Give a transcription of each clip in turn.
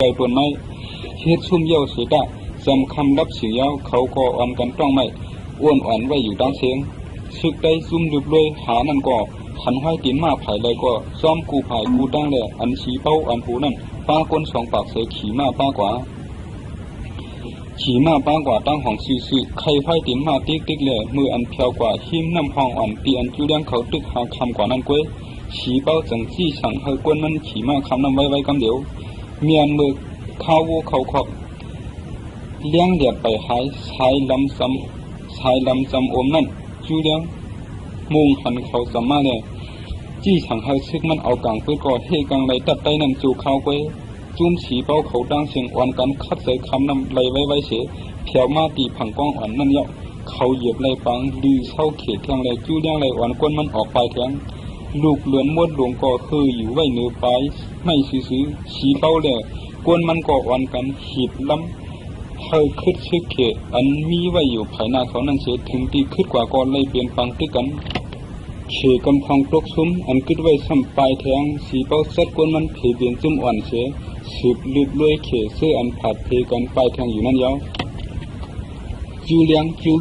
ใจปนไม่เฮ็ดซุ่มเย้าเสียดะจำคำรับเสียงเย้าเขาก็อ่อนกันต้องไม่อ้วนอ่อนไว้อยู่ตั้งเสียงซึกได้ซุ่มลุบเลยหานั่นก็หันห้อยตีนมาไผ่เลยก็ซ้อมกูไผ่กูตั้งแหละอันชี้เป้าอันหูนั่นป้าก้นสองปากเสือขี่มาป้ากว่าขี่มาป้ากว่าตั้งห้องซื่อใครห้อยตีนมาติ๊กเลยมืออันเพียวกว่าหิมน้ำห้องอ่อนตีอันจูเลี้ยงเขาตึกหาคำกว่านั้นก้วยขี่เป้าจังจี้สั่งให้ก้นมันขี่มาคำน้ำไว้กำเดียวเมียนมือข้าวเขาขอบเลี้ยงเดียบไปหายชายลำจำอมนั่นจูเลี้ยงมุงหันเขาสามารถเนี่ยจี้สั่งให้ซึกมันเอากลางเพื่อก่อเฮกังไรตัดไตนั่นจูข้าวไว้จุ่มฉีเป้าเขาดังเสียงอ่อนกันคัดใส่คำนำไรไว้เฉยเพียวมาตีผังก้องอ่อนนั่นเยาะเขาเหยียบไรปังดื้อเช่าเขตแทงไรจูเลี้ยงไรอ่อนก้นมันออกไปแทงลูกเหลือนมดหลวงก็คืออยู่ไว้เหนือไปไม่ซื้อฉีเป้าเลยกวนมันก็อ่อนกันหีบล้ำเธอคืดชึกเขอันมีไว้อยู่ภายในเขานั่นเสียถึงตีคืดกว่าก่อนเลยเปลี่ยนฟังตึกกันเขกำพังตกซุ้มอันคืดไว้ซ้ำปลายแทงสีเป้าเซตกวนมันเพเปลี่ยนจุ่มอ่อนเสียสืบลืบด้วยเขเสื้ออันผัดเพกันปลายแทงอยู่นั่นยาวจิวเลี้ยงจิว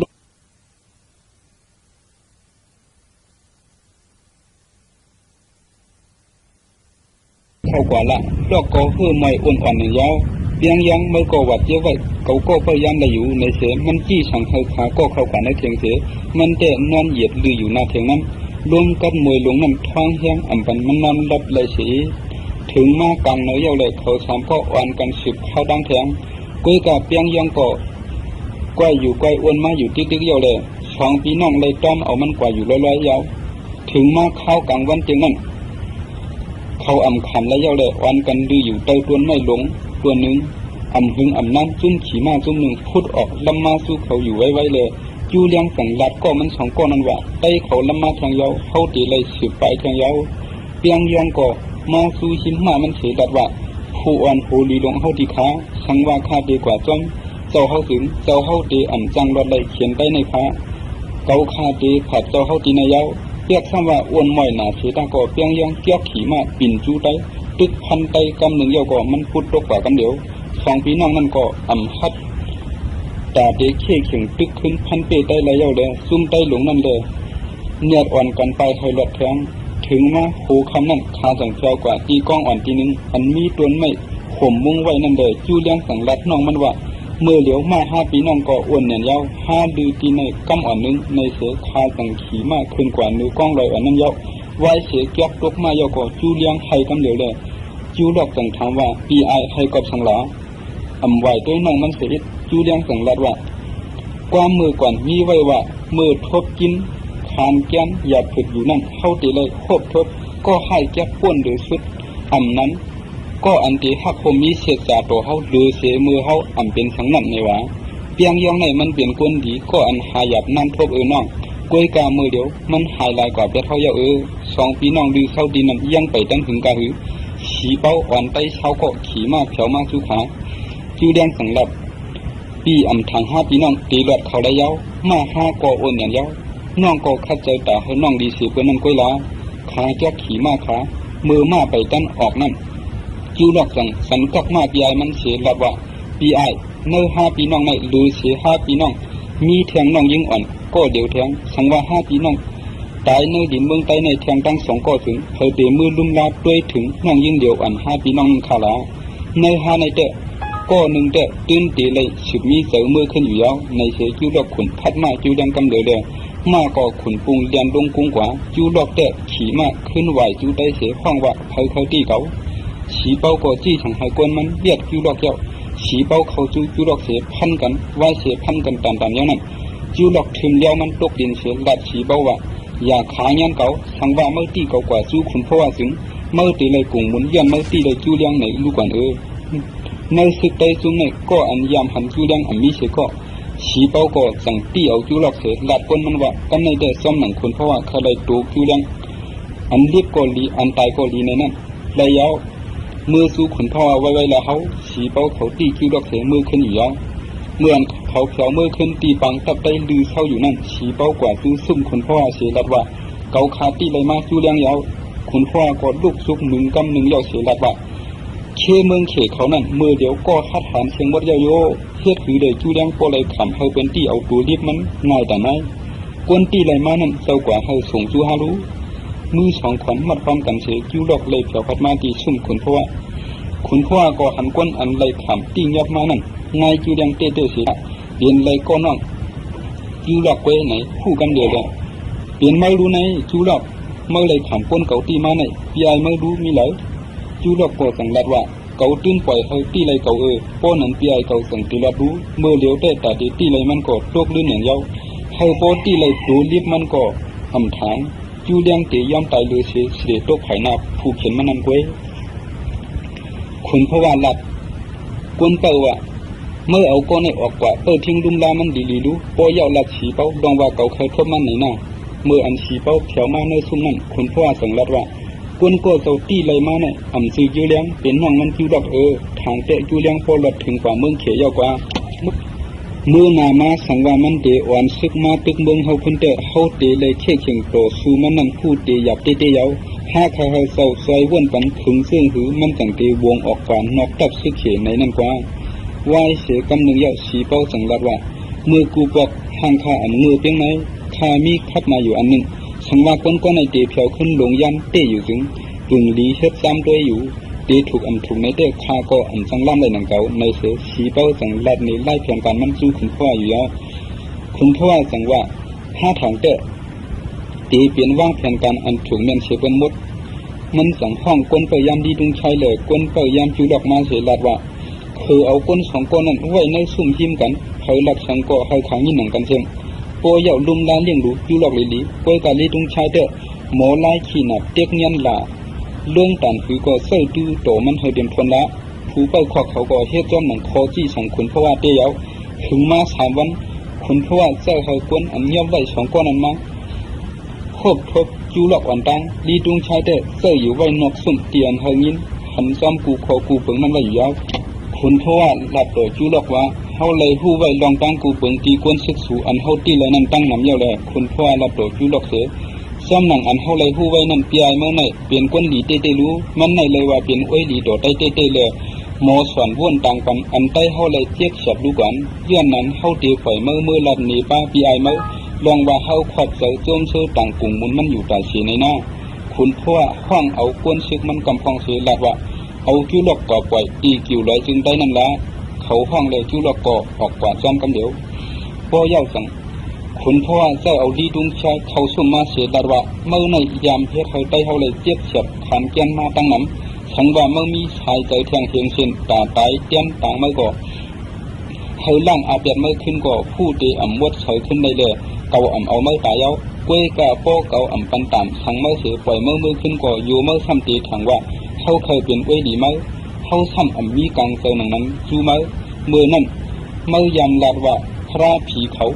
เข้ากว่าละลอกก็เพื่อไม่อ่อนๆอย่างยาวยังไม่ก็วัดเยอะไว้เขาก็พยายามได้อยู่ในเสมันจี้สั่งให้ขาก็เข้ากว่าในเทียงเสมันแต่นอนเหยียดลืออยู่หน้าเทียงนั้นรวมกันมวยหลงน้ำท้องแห้งอ่ำปันมันนอนรับเลยสีถึงมากลางเนื้อเย้าเลยเขาสามก็อ่อนกันสืบเข้าดังแทงกุ้ยกับยังก็ก้อยอยู่ก้อยอ้วนมาอยู่ติ๊กเย้าเลยสองปีน้องเลยต้อมเอามันกว่าอยู่ร้อยยาวถึงมาเข้ากลางวันเทียงนั้นเขาอ่ำขันและเย้าเลยอ่อนกันดื้ออยู่เต้าตัวไม่หลงตัวหนึ่งอ่ำหึงอ่ำนั่นจุ้มขี่มาจุ้มหนึ่งพุดออกลำมาสู้เขาอยู่ไว้เลยจูเลี้ยงสั่งลัดก็มันสองก้อนนั่นว่าไต้เขาลำมาทางยาวเขาตีเลยสืบไปทางยาวเปียงยองก็มาสู้ชิมมามันเสียดัดว่าผู้อ่อนผู้ลีลงเขาตีขาสังว่าคาดีกว่าจ้อมเจ้าเขาถึงเจ้าเขาตีอ่ำจังรถเลยเขียนไปในฟ้าเกาคาดีผัดเจ้าเขาตีในยาวเรียกซ้ำว่าอ้วนม่อยหนาเสียตาก็เปียงยองเกี้ยวขี่มาปิ่นจูไตตึกพันไตกำหนึ่งเยาก็มันพุดตกกว่ากันเดียวสองพี่น้องนั่นก็อ่ำฮัดตาเด็กเข่เข่งตึกขึ้นพันเปไตเลยเยาเลยซุ่มไตหลงนั่นเลยเนียดอ่อนกันไปให้หลอดแทงถึงมาหูคำนั่นคาสังเจ้ากว่าตีกล้องอ่อนทีนึงอันมีตัวไม่ข่มมุ้งไว้นั่นเลยจูเลี้ยงสังลัดน้องมันว่าเมื่อเหลียวมาห้าปีน้องก็อ้วนเนี่ยเยาห้าดื้อตีในกำอ่อนนึงในเสือคาสังขี่มากขึ้นกว่านิ้วกล้องลอยอ่อนนั่นเยาไว้เสียเกียกตกมาเยาก็จูเลี้ยงให้กำเดียวเลยจูหลอกสังถามว่าปีไอให้กอบสังหลาอำไหวตัวน้องมันเสียจูเลี้ยงสังลัดว่าความมือก่อนมีไว้ว่ามือทบกินขานแก้นอย่าฝึกอยู่นั่นเข้าตีเลยครบทบก็ให้แก้ป้วนหรือสุดอำนั้นก็อันตีหักคมมีเศษจ่าตัวเขาหรือเสมือเขาอำเป็นสังนั่นในวะเปียงยองในมันเปลี่ยนกวนดีก็อันหาหยับนั่นทบน้องกล้วยกามือเดียวมันหายลายกว่าเบ็ดเท่าเยาสองปีน้องดื้อเศร้าดีนั่นยังไปตั้งถึงกาหือขี่เป้าอ่อนไตเช้าก็ขี่มากเขียวมากสุขาจูแดงสังลับปีอ่ำทางห้าปีน้องตีหลอดเขาได้เย้ามาห้าก็โอนเนี่ยเย้าน้องก็คัดใจตาให้น้องดีเสียเพื่อนนั่นก้อยล้าขาแก้ขี่มาขามือมาไปตั้นออกนั่นจูหลอกสั่งสันกักมาปีไอมันเสียลับว่าปีไอเนื้อห้าปีน้องในหรือเสียห้าปีน้องมีแทงน้องยิงอ่อนก็เดี๋ยวแทงสังว่าห้าปีน้องตายในดินเมืองใต้ในแทงตั้งสองก็ถึงเธอเดมือลุ่มลาด้วยถึงน้องยิงเดียวอ่อนห้าปีน้องขาลาในห้าในเตะก็หนึ่งเตะตื่นตีเลยฉุดมีเสือมือขึ้นอยู่ยาวในเสียจูหลอกขุนพัดมาจูดังกำเดือเลยมาก็ขุนปุงเลียนลงกุ้งกว่าจูหลอกเตะขี่มาขึ้นไหวจูได้เสียห้องว่าเขาตีเขาฉีเป้าก็จี้สั่งให้กวนมันเบียดจูหลอกเจ้าฉีเป้าเขาจูหลอกเสียพันกันไหวเสียพันกันตามอย่างนั้นจูหลอกถึงเลี้ยวมันตกดินเสียลัดฉีเป้าว่าอย่าขาเงี้ยเขาสังว่าเมื่อตีเขากว่าจูขุนเพราะว่าถึงเมื่อตีเลยกุ่งมุนยันเมื่อตีเลยจูเลี้ยงไหนลูกก่อนในสึกใดจุ่มในก็อันยามหันจูเลี้ยงอันมีเสียก็ฉีเป้าก็สั่งตีเอาจูหลอกเสียลัดก้นมันว่ากันในเด็กซ้อมหนังคนเพราะว่าเขาเลยตูจูเลี้ยงอันเรียบก็ลีอันตายก็ลีในนั้นระยะมือสู้ขุนพ่อไว้แล้วเขาฉีเป้าเขาตีจูหลอกเสียมือขึ้นอยู่ยาวเมื่อเขาเขียวมือขึ้นตีปังตับได้ลือเข้าอยู่นั่นฉีเป้ากว่าจูซุ่มขุนพ่อเสียลัดว่าเกาขาตีเลยมาจูเลี้ยงยาวขุนพ่อก็ลูกซุกหนึ่งกำหนึ่งยาวเสียลัดว่า เคเมืองเขเขานั่นมือเดียวก็คัดหานเชียงวัดยาโยเฮ็ดคือได้จูเลี้ยงก็เลยขำเฮาเป็นที่เอาตัวรีบมันง่ายแต่ไหนกวนตีไหลมานั่นเจ้ากว่าเฮาส่งจูฮารู้มือสองขวัญมัดพร้อมกันเสียจูดอกเลยเผียวพัดมาตีซุ่มขุนเพราะว่าขุนเพราะว่าก็หันกวนอันเลยขำตียับมานั่นง่ายจูเลี้ยงเต้เสียเปลี่ยนเลยก็น้องจูดอกไว้ไหนคู่กันเดียวเลยเปลี่ยนไม่รู้ไหนจูดอกเมื่อเลยขำก้นเก่าตีมาไหนพี่ไอไม่รู้มีเลยจูดอกก็สังกัดว่าเก่าตื้นปล่อยเฮาตีเลยเก่าป้อนั้นพี่ไอเก่าสังตีรับรู้เมื่อเลี้ยวได้แต่ตีเลยมันก็โลกลื่นอย่างเย้าเฮาป้อตีเลยดูรีบมันก็อำถางจูเลี้ยงตีย่อมตายเลยเสียเสียตกไข่นาผู้เขียนมันนั่นก้วยคุณเพราะว่าหลัดกวนเป่าว่าเมื่อเอาก้อนให้ออกกว่าเปิดทิ้งดุมลามันดีรู้ป้อยาวหลัดฉีเป้าดองว่าเก่าเคยทบมันไหนหน้าเมื่ออันฉีเป้าเขียวมาเนื้อซุ่มนั่นคุณเพราะว่าสังกัดว่ากวนก็เจ้าตีเลยมาเนี่ยอ่ำซื้อจูเลี้ยงเป็นน้องมันจูดอกทางเตะจูเลี้ยงพอหลดถึงกว่าเมืองเขียวยาวกว่าเมื่อนามาสังว่ามันเตะอ่อนซึกมาตึกเมืองเฮาเพิ่นเตะเฮาเตะเลยเข่เข่งโตสู้มันนั่นผู้เตะหยับเตะยาวหาเขาเฮาเศร้าซอยวนปันขึงซึ่งหือมันจังเตะวงออกกว่านอกตับซึกเขในนั่นกว่าวายเสกำนึงยาวสีเป้าสังกัดว่าเมื่อกูบอกห่างข้าอันมือเพียงไหนข้ามีขับมาอยู่อันหนึ่งสังว่าคนก็ในเตะเผียวขึ้นลงยันเตะอยู่ถึงปึงลีเฮ็ดซ้ำด้วยอยู่เตะถูกถูกในเตะข้าก็จังล่ำเลยหนังเก่าในเสือสีเป้าสังลัดในไล่เพียงการมันสู้คุณพ่ออยู่แล้วคุณพ่อสังว่าห้าทางเตะตีเปลี่ยนว่างแผนการอันถูกเมียนเสียเป็นมดมันสั่งห้องก้นเปยามดีดุงชัยเลยก้นเปยามจูดอกมาเสียลัดว่าคือเอาก้นสองก้นนั้นไว้ในซุ่มหิมกันเผยหลักสังก็ให้ขังยินหนังกันเชียงโปยเอาลุมลาเลี้ยงดูจูดอกลีโปยกาลีดุงชัยเตะหมอไล่ขี้หนับเต็กยันลาเรื่องตันคือก็เสื่อดูโตมันเฮเดียมทนละผู้เป้าขอกเขาก็เฮ็ดจอมหนังคอจี้สังคุณเพราะว่าเตี้ยวถึงมา3 วันคุณเพราะว่าเจ้าเฮากวนอันเงียบไว้2 ก้อนนั้นมาครบทบจูหลอกอ่อนตังลีดุงชายเตเสื่ออยู่ไว้นอกสุ่มเตียนเฮยินหันซ้อมกูขอกูเปิงมันไว้อยู่ยาวคุณเพราะว่าหลับตัวจูหลอกว่าเฮาเลยฮู้ไว้ลองตังกูเปิงตีกวนศึกษูอันเฮาตีเลยนั่นตั้งนำเยาแลคุณเพราะว่าหลับตัวจูหลอกเสซ้ำหนังอันเฮาเลยฮู้ไว้นั่นปีไอเมื่อไหนเปลี่ยนก้นหลีเต้รู้มันไหนเลยว่าเปลี่ยนอ้อยหลีโดดเต้เลยหมอสอนวนต่างกันอันใต้เฮาเลยเจ็บฉับดูก่อนย้อนนั้นเฮาตีข่อยเมื่อลัดหนีป้าปีไอเมื่อลองว่าเฮาขอบเสาโจมเสือต่างกลุ่มมันอยู่ตาเสียในหน้าคุณพ่อห้องเอาก้นซึกมันกำพองเสียลัดว่าเอาจูหลอกก่อปล่อยตีกิ่วลอยจึงได้นั่นละเขาห้องเลยจูหลอกก่อออกกว่าซ้อมกำเดียวพ่อเย้าสั่งคุณพ่อเจ้าเอาดีดุงชายเขาสุ่มมาเสียดัดว่าเมื่อในยามเฮ็ดเขาได้เขาเลยเจ็บเฉียบขันแกนมาตั้งน้ำฉันว่าเมื่อมีชายใจแทงเทียงเส้นตาตายเตี้ยนต่างเมื่อก่อเขาล่างอาเปียดเมื่อขึ้นก่อผู้เตะอ่ำวัดเฉยขึ้นได้เลยเก่าอ่ำเอาเมื่อตายเอากล้วยกะโป้เก่าอ่ำปันต่ำสังเมื่อเสียปล่อยเมื่อขึ้นก่ออยู่เมื่อซ้ำตีถังว่าเขาเคยเป็นกล้วยดีเมื่อเขาซ้ำอ่ำมีกลางเซลหนังนั้นจูเมื่อนั่นเมื่อยามลาดว่าพระผีเขา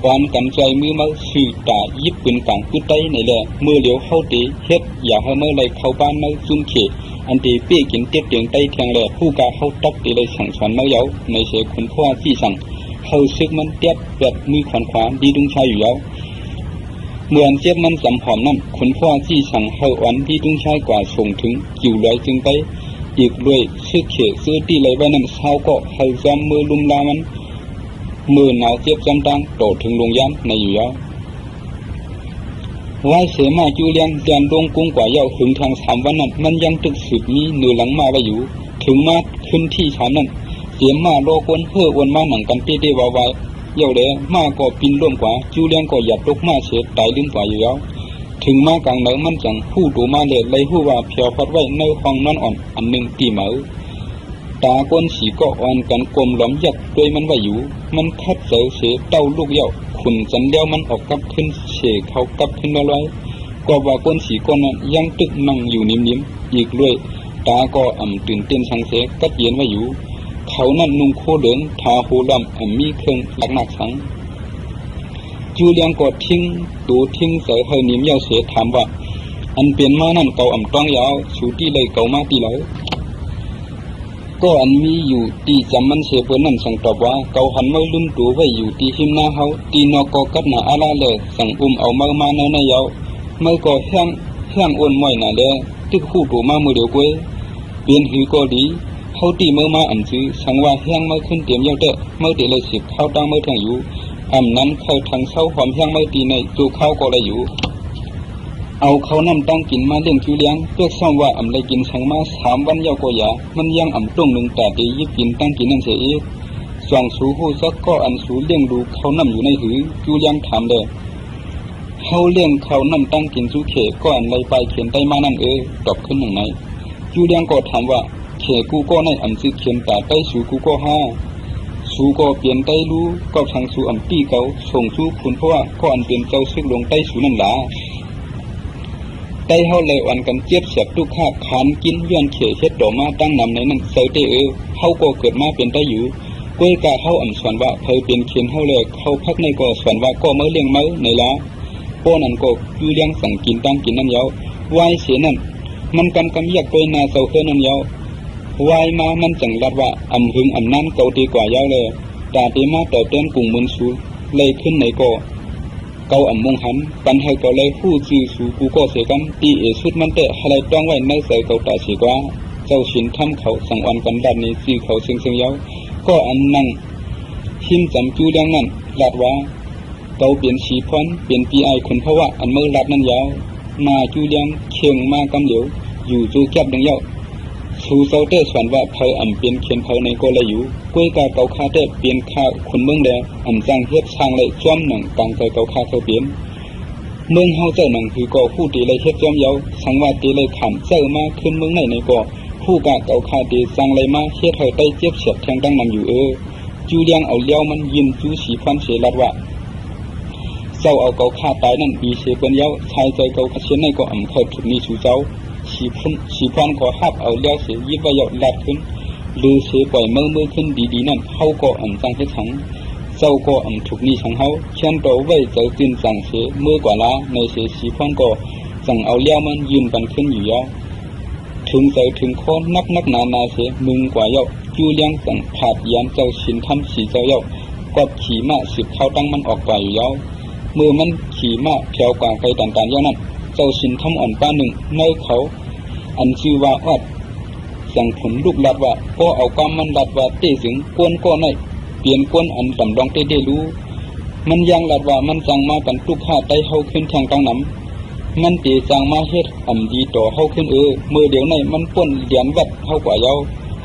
ความกันใจมือมาสื่อตายิบปืนกลางกุดไตในแหละเมื่อเหลียวเข้าตีเฮ็ดอย่าให้เมื่อไรเข้าบ้านเมื่อซุ่มเขอันตีเปี้ยกินเตี้ยเตียงไตแทงแหละผู้กาเข้าตักตีเลยสั่งสอนเมื่อเย้าในเสียคุณพ่อที่สั่งเข้าซึกมันเตี้ยแบบมือขวานขวาดีดุงชายอยู่เย้าเมื่อเจ็บมันสำหอมนั่นคุณพ่อที่สั่งเข้าอ่อนดีดุงชายกว่าส่งถึงกิ่วลอยจึงไปอีกด้วยซึกเขซื้อตีเลยไว้นั่นเช้าก็ให้จอมมือลุมลามันมือหนาวเจ็บจำตังโตถึงลงยันในอยู่ยาวไว้เสียมาจูเลียงเตียนดงกุ้งกว่าเย้าถึงทาง3 วันนั้นมันยังตึกสืบมีเนื้อหลังมาไว้อยู่ถึงมาขึ้นที่ฉามนั้นเสียมาโลกวนเพื่อวนมาหนังกันเต้ๆวาวๆเย้าเลยมาก็ปินร่วมกว่าจูเลียงก็หยัดตกมาเสียตายลืมกว่าอยู่ยาวถึงมากลางเหนือมันจังผู้ดูมาเลยเลยผู้ว่าเพียวพัดไว้ในห้องนอนอ่อนอันหนึ่งตีเหมาตาก้นสีก็อ่อนกันกลมหล้อมยัดด้วยมันไว้อยู่มันคัดเสือเสียเต้าลูกเย้าขุนจันเลี้ยวมันออกกับขึ้นเฉเขากับขึ้นลอยก็ว่าก้นสีก้นนั้นยังตึกนั่งอยู่นิ่มๆอีกด้วยตาก็ตื่นเต้นสังเสกัดเย็นไว้อยู่เขานั่นนุ่งโคเหลืองทาหูลำมีเครื่องหนักสังจูเลียงก็ทิ้งตัวทิ้งเสือเฮนิ่มเย้าเสียถามว่าอันเปลี่ยนมานั่นเก่าต้องยาวสูตีเลยเก่ามาตีเลยก็อันมีอยู่ตีจำมันเสียเพื่อนนั่นสั่งตอบว่าเกาหันไม่ลืมตัวไว้อยู่ตีหิมหน้าเฮาตีนอกกัดหน้าอาลาเลยสั่งเอามาในเยาเมื่อก็แห้งอ้วนม่อยหน้าเลยตึกคู่ตัวมามือเดียวกวย เปลี่ยนหือก็ดีเขาตีเมื่อมาอ่ำซื้อสังว่าแห้งเมื่อขึ้นเตรียมเย้าเตะเมื่อเตะเลยสิบเข้าตั้งเมื่อทางอยู่อ่ำนั้นเข้าทางเศร้าความแห้งเมื่อตีในจูเข้าก็เลยอยู่เอาเขานำตั้งกินมาเลี้ยงคิวเลี้ยงเพื่อซ่อมว่าอ่ำเลยกินสังมา3 วันเย้าก็อย่ามันยังอ่ำตรงหนึ่งแต่ตียิบกินตั้งกินนั่นเสียอีกส่องสูหูซักก็อันสูเลี้ยงดูเขานำอยู่ในหือคิวเลี้ยงถามเลยเขาเลี้ยงเขานำตั้งกินสูเขก็อันเลยไปเขียนได้มานั่นตอบขึ้นหนึ่งไหนคิวเลี้ยงก็ถามว่าเขกูก็ในอ่ำซื้อเขียนแต่ใต้สูกูก็ห้าสูก็เปลี่ยนใต้รู้ก็ทางสูอ่ำปีเขาส่งสูคุณเพราะว่าก็อันเปลี่ยนเจ้าซึกลงใต้สูนั่นหละใต้เฮาเลยอ่อนกันเจี๊ยบเสียบทุกข้าขานกินย้อนเขเฮ็ดดอกมาตั้งนำในนั้นเซอเตเฮาก็เกิดมาเป็นได้อยู่ก้วยกาเฮาอ่ำสวนว่าเพิ่นเป็นเขียนเฮาเลยเขาพักในก็สวนว่าก็เมื่อเลี้ยงเมื่อในละป้อนั้นก็อยู่เลี้ยงสั่งกินตั้งกินนั่นเยาไว้เสียนั่นมันกันกำยักไปนาเซาเฮือนั่นเยาวายมามันจังรัดว่าอ่ำหึงอ่ำนั้นเก่าดีกว่ายาวเลยตาตีมาต่อเต้นกุ่งมุนสูเลยขึ้นไหนก็เก่าอ่ำมงหันปันให้เก่าเลยผู้จื้อสูกูก็เสียกันตีสุดมันเตะอะไรต้องไว้ในใส่เก่าตาเสียกว่าเจ้าชินทำเขาสั่งอ่อนกันดันนี้จื้อเขาเสียงยาวก็อันนั่งหิมจำจูเลี้ยงนั่นรัดว่าเก่าเปลี่ยนสีพรเปลี่ยนปีไอคนเพราะว่าอันเมื่อรัดนั่นยาวมาจูเลี้ยงเคียงมากำเหลียวอยู่จูแคบดังเยาสูเซาเตสวนว่าเพออ่ำเปลี่ยนเขียนเพอในก็เลยอยู่ก้วยกาเกาคาเตเปลี่ยนคาคนเมืองแดอ่ำจังเฮ็ดช่างเลยจ้อมหนังกลางใจเกาคาเขาเปลี่ยนเมืองเฮาเจ้าหนังคือก็ผู้ตีเลยเฮ็ดจ้อมเยาสังว่าตีเลยขำเจ้ามาขึ้นเมืองในก็ผู้กาเกาคาตีจังเลยมาเฮ็ดเฮาใต้เจ็บเฉียดแทงตั้งนำอยู่จูเลียงเอาเลี้ยวมันยินจูสีฟันเสลัดว่าเจ้าเอาเกาคาตายนั่นปีเสเปิ้นเยาชายใจเกาคาเชนในก็อ่ำเข้าถูกนี้สู่เจ้าสีพรก็หับเอาเลี้ยวเสียยิบไว้ยอดลัดขึ้นลือเสียปล่อยมือขึ้นดีๆนั่นเขาก็อ่ำจังให้ทั้งเจ้าก็อ่ำถูกนี้ทั้งเขาเช่นตัวไว้เจ้าจินจังเสียมือกว่าละในเสียสีพรก็จังเอาเลี้ยวมันยืนกันขึ้นอยู่ยาวถึงเจ้าถึงข้อนักนาเสียมึงกว่าเยาจูเลี้ยงจังผาดยันเจ้าชินทำสีเจ้าเยากอบขี่ม้าสิบเข้าตั้งมันออกไปอยู่ยาวมือมันขี่ม้าเพียวกว่าไกลต่างๆเยานั่นเจ้าชินทำอ่อนป้าหนึ่งในเขาอันชื่อว่าอดสั่งผลลูกลัดว่าก็เอากำมันลัดว่าเตะถึงกวนก็ในเปลี่ยนกวนอันต่ำดองเตะได้รู้มันยังลัดว่ามันจังมากันทุกข้าไตเฮาขึ้นทางกลางน้ำมันเตะจังมาเฮ็ดอ่ำดีต่อเฮาขึ้นมือเดี๋ยวในมันป่นเหรียญวัดเฮากว่าเยา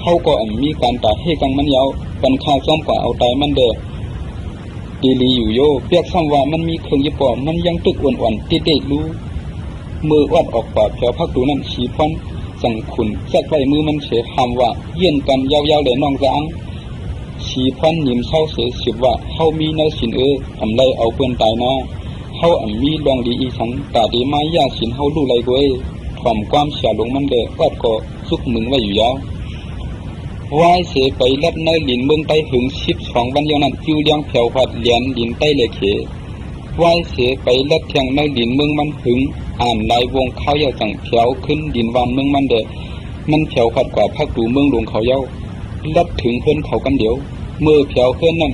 เฮาก็อ่ำมีการตาให้กังมันเยาปันค่าซ่อมกว่าเอาตายมันเด้ตีลีอยู่โยเปียกซ้ำว่ามันมีเครื่องยิบปอมันยังตึกอ่อนๆเตะรู้มือวัดออกปากแถวพักตูนั่นสีพรสั่งขุนสักไว้มือมันเสียคำว่าเยี่ยนกันยาวๆเลยน้องจางสีพรยิ้มเศร้าเสียสิบว่าเฮามีเนื้อสินอำไรเอาเปื้อนตายนะเฮาอำมีลองดีอีสังตาดีมายาสินเฮาลู่ไรก้วยถ่อมความเสียหลงมันเด้อดก็ซุกมึงไว้อยู่ยาววายเสียไปลัดในหลินเมืองใต้ถึง12 วันยาวนั้นจิวเลี้ยงแถวผัดเหรียญหลินใต้เลยเขวายเสียไปลัดแทงในหลินเมืองมันถึงอ่านลายวงเขาเยาจังเขียวขึ้นดินวานเมืองมันเดมันเขียวขัดกว่าพักดูเมืองหลวงเขาเยาลัดถึงเพื่อนเขากันเดียวเมื่อเขียวเพื่อนนั่น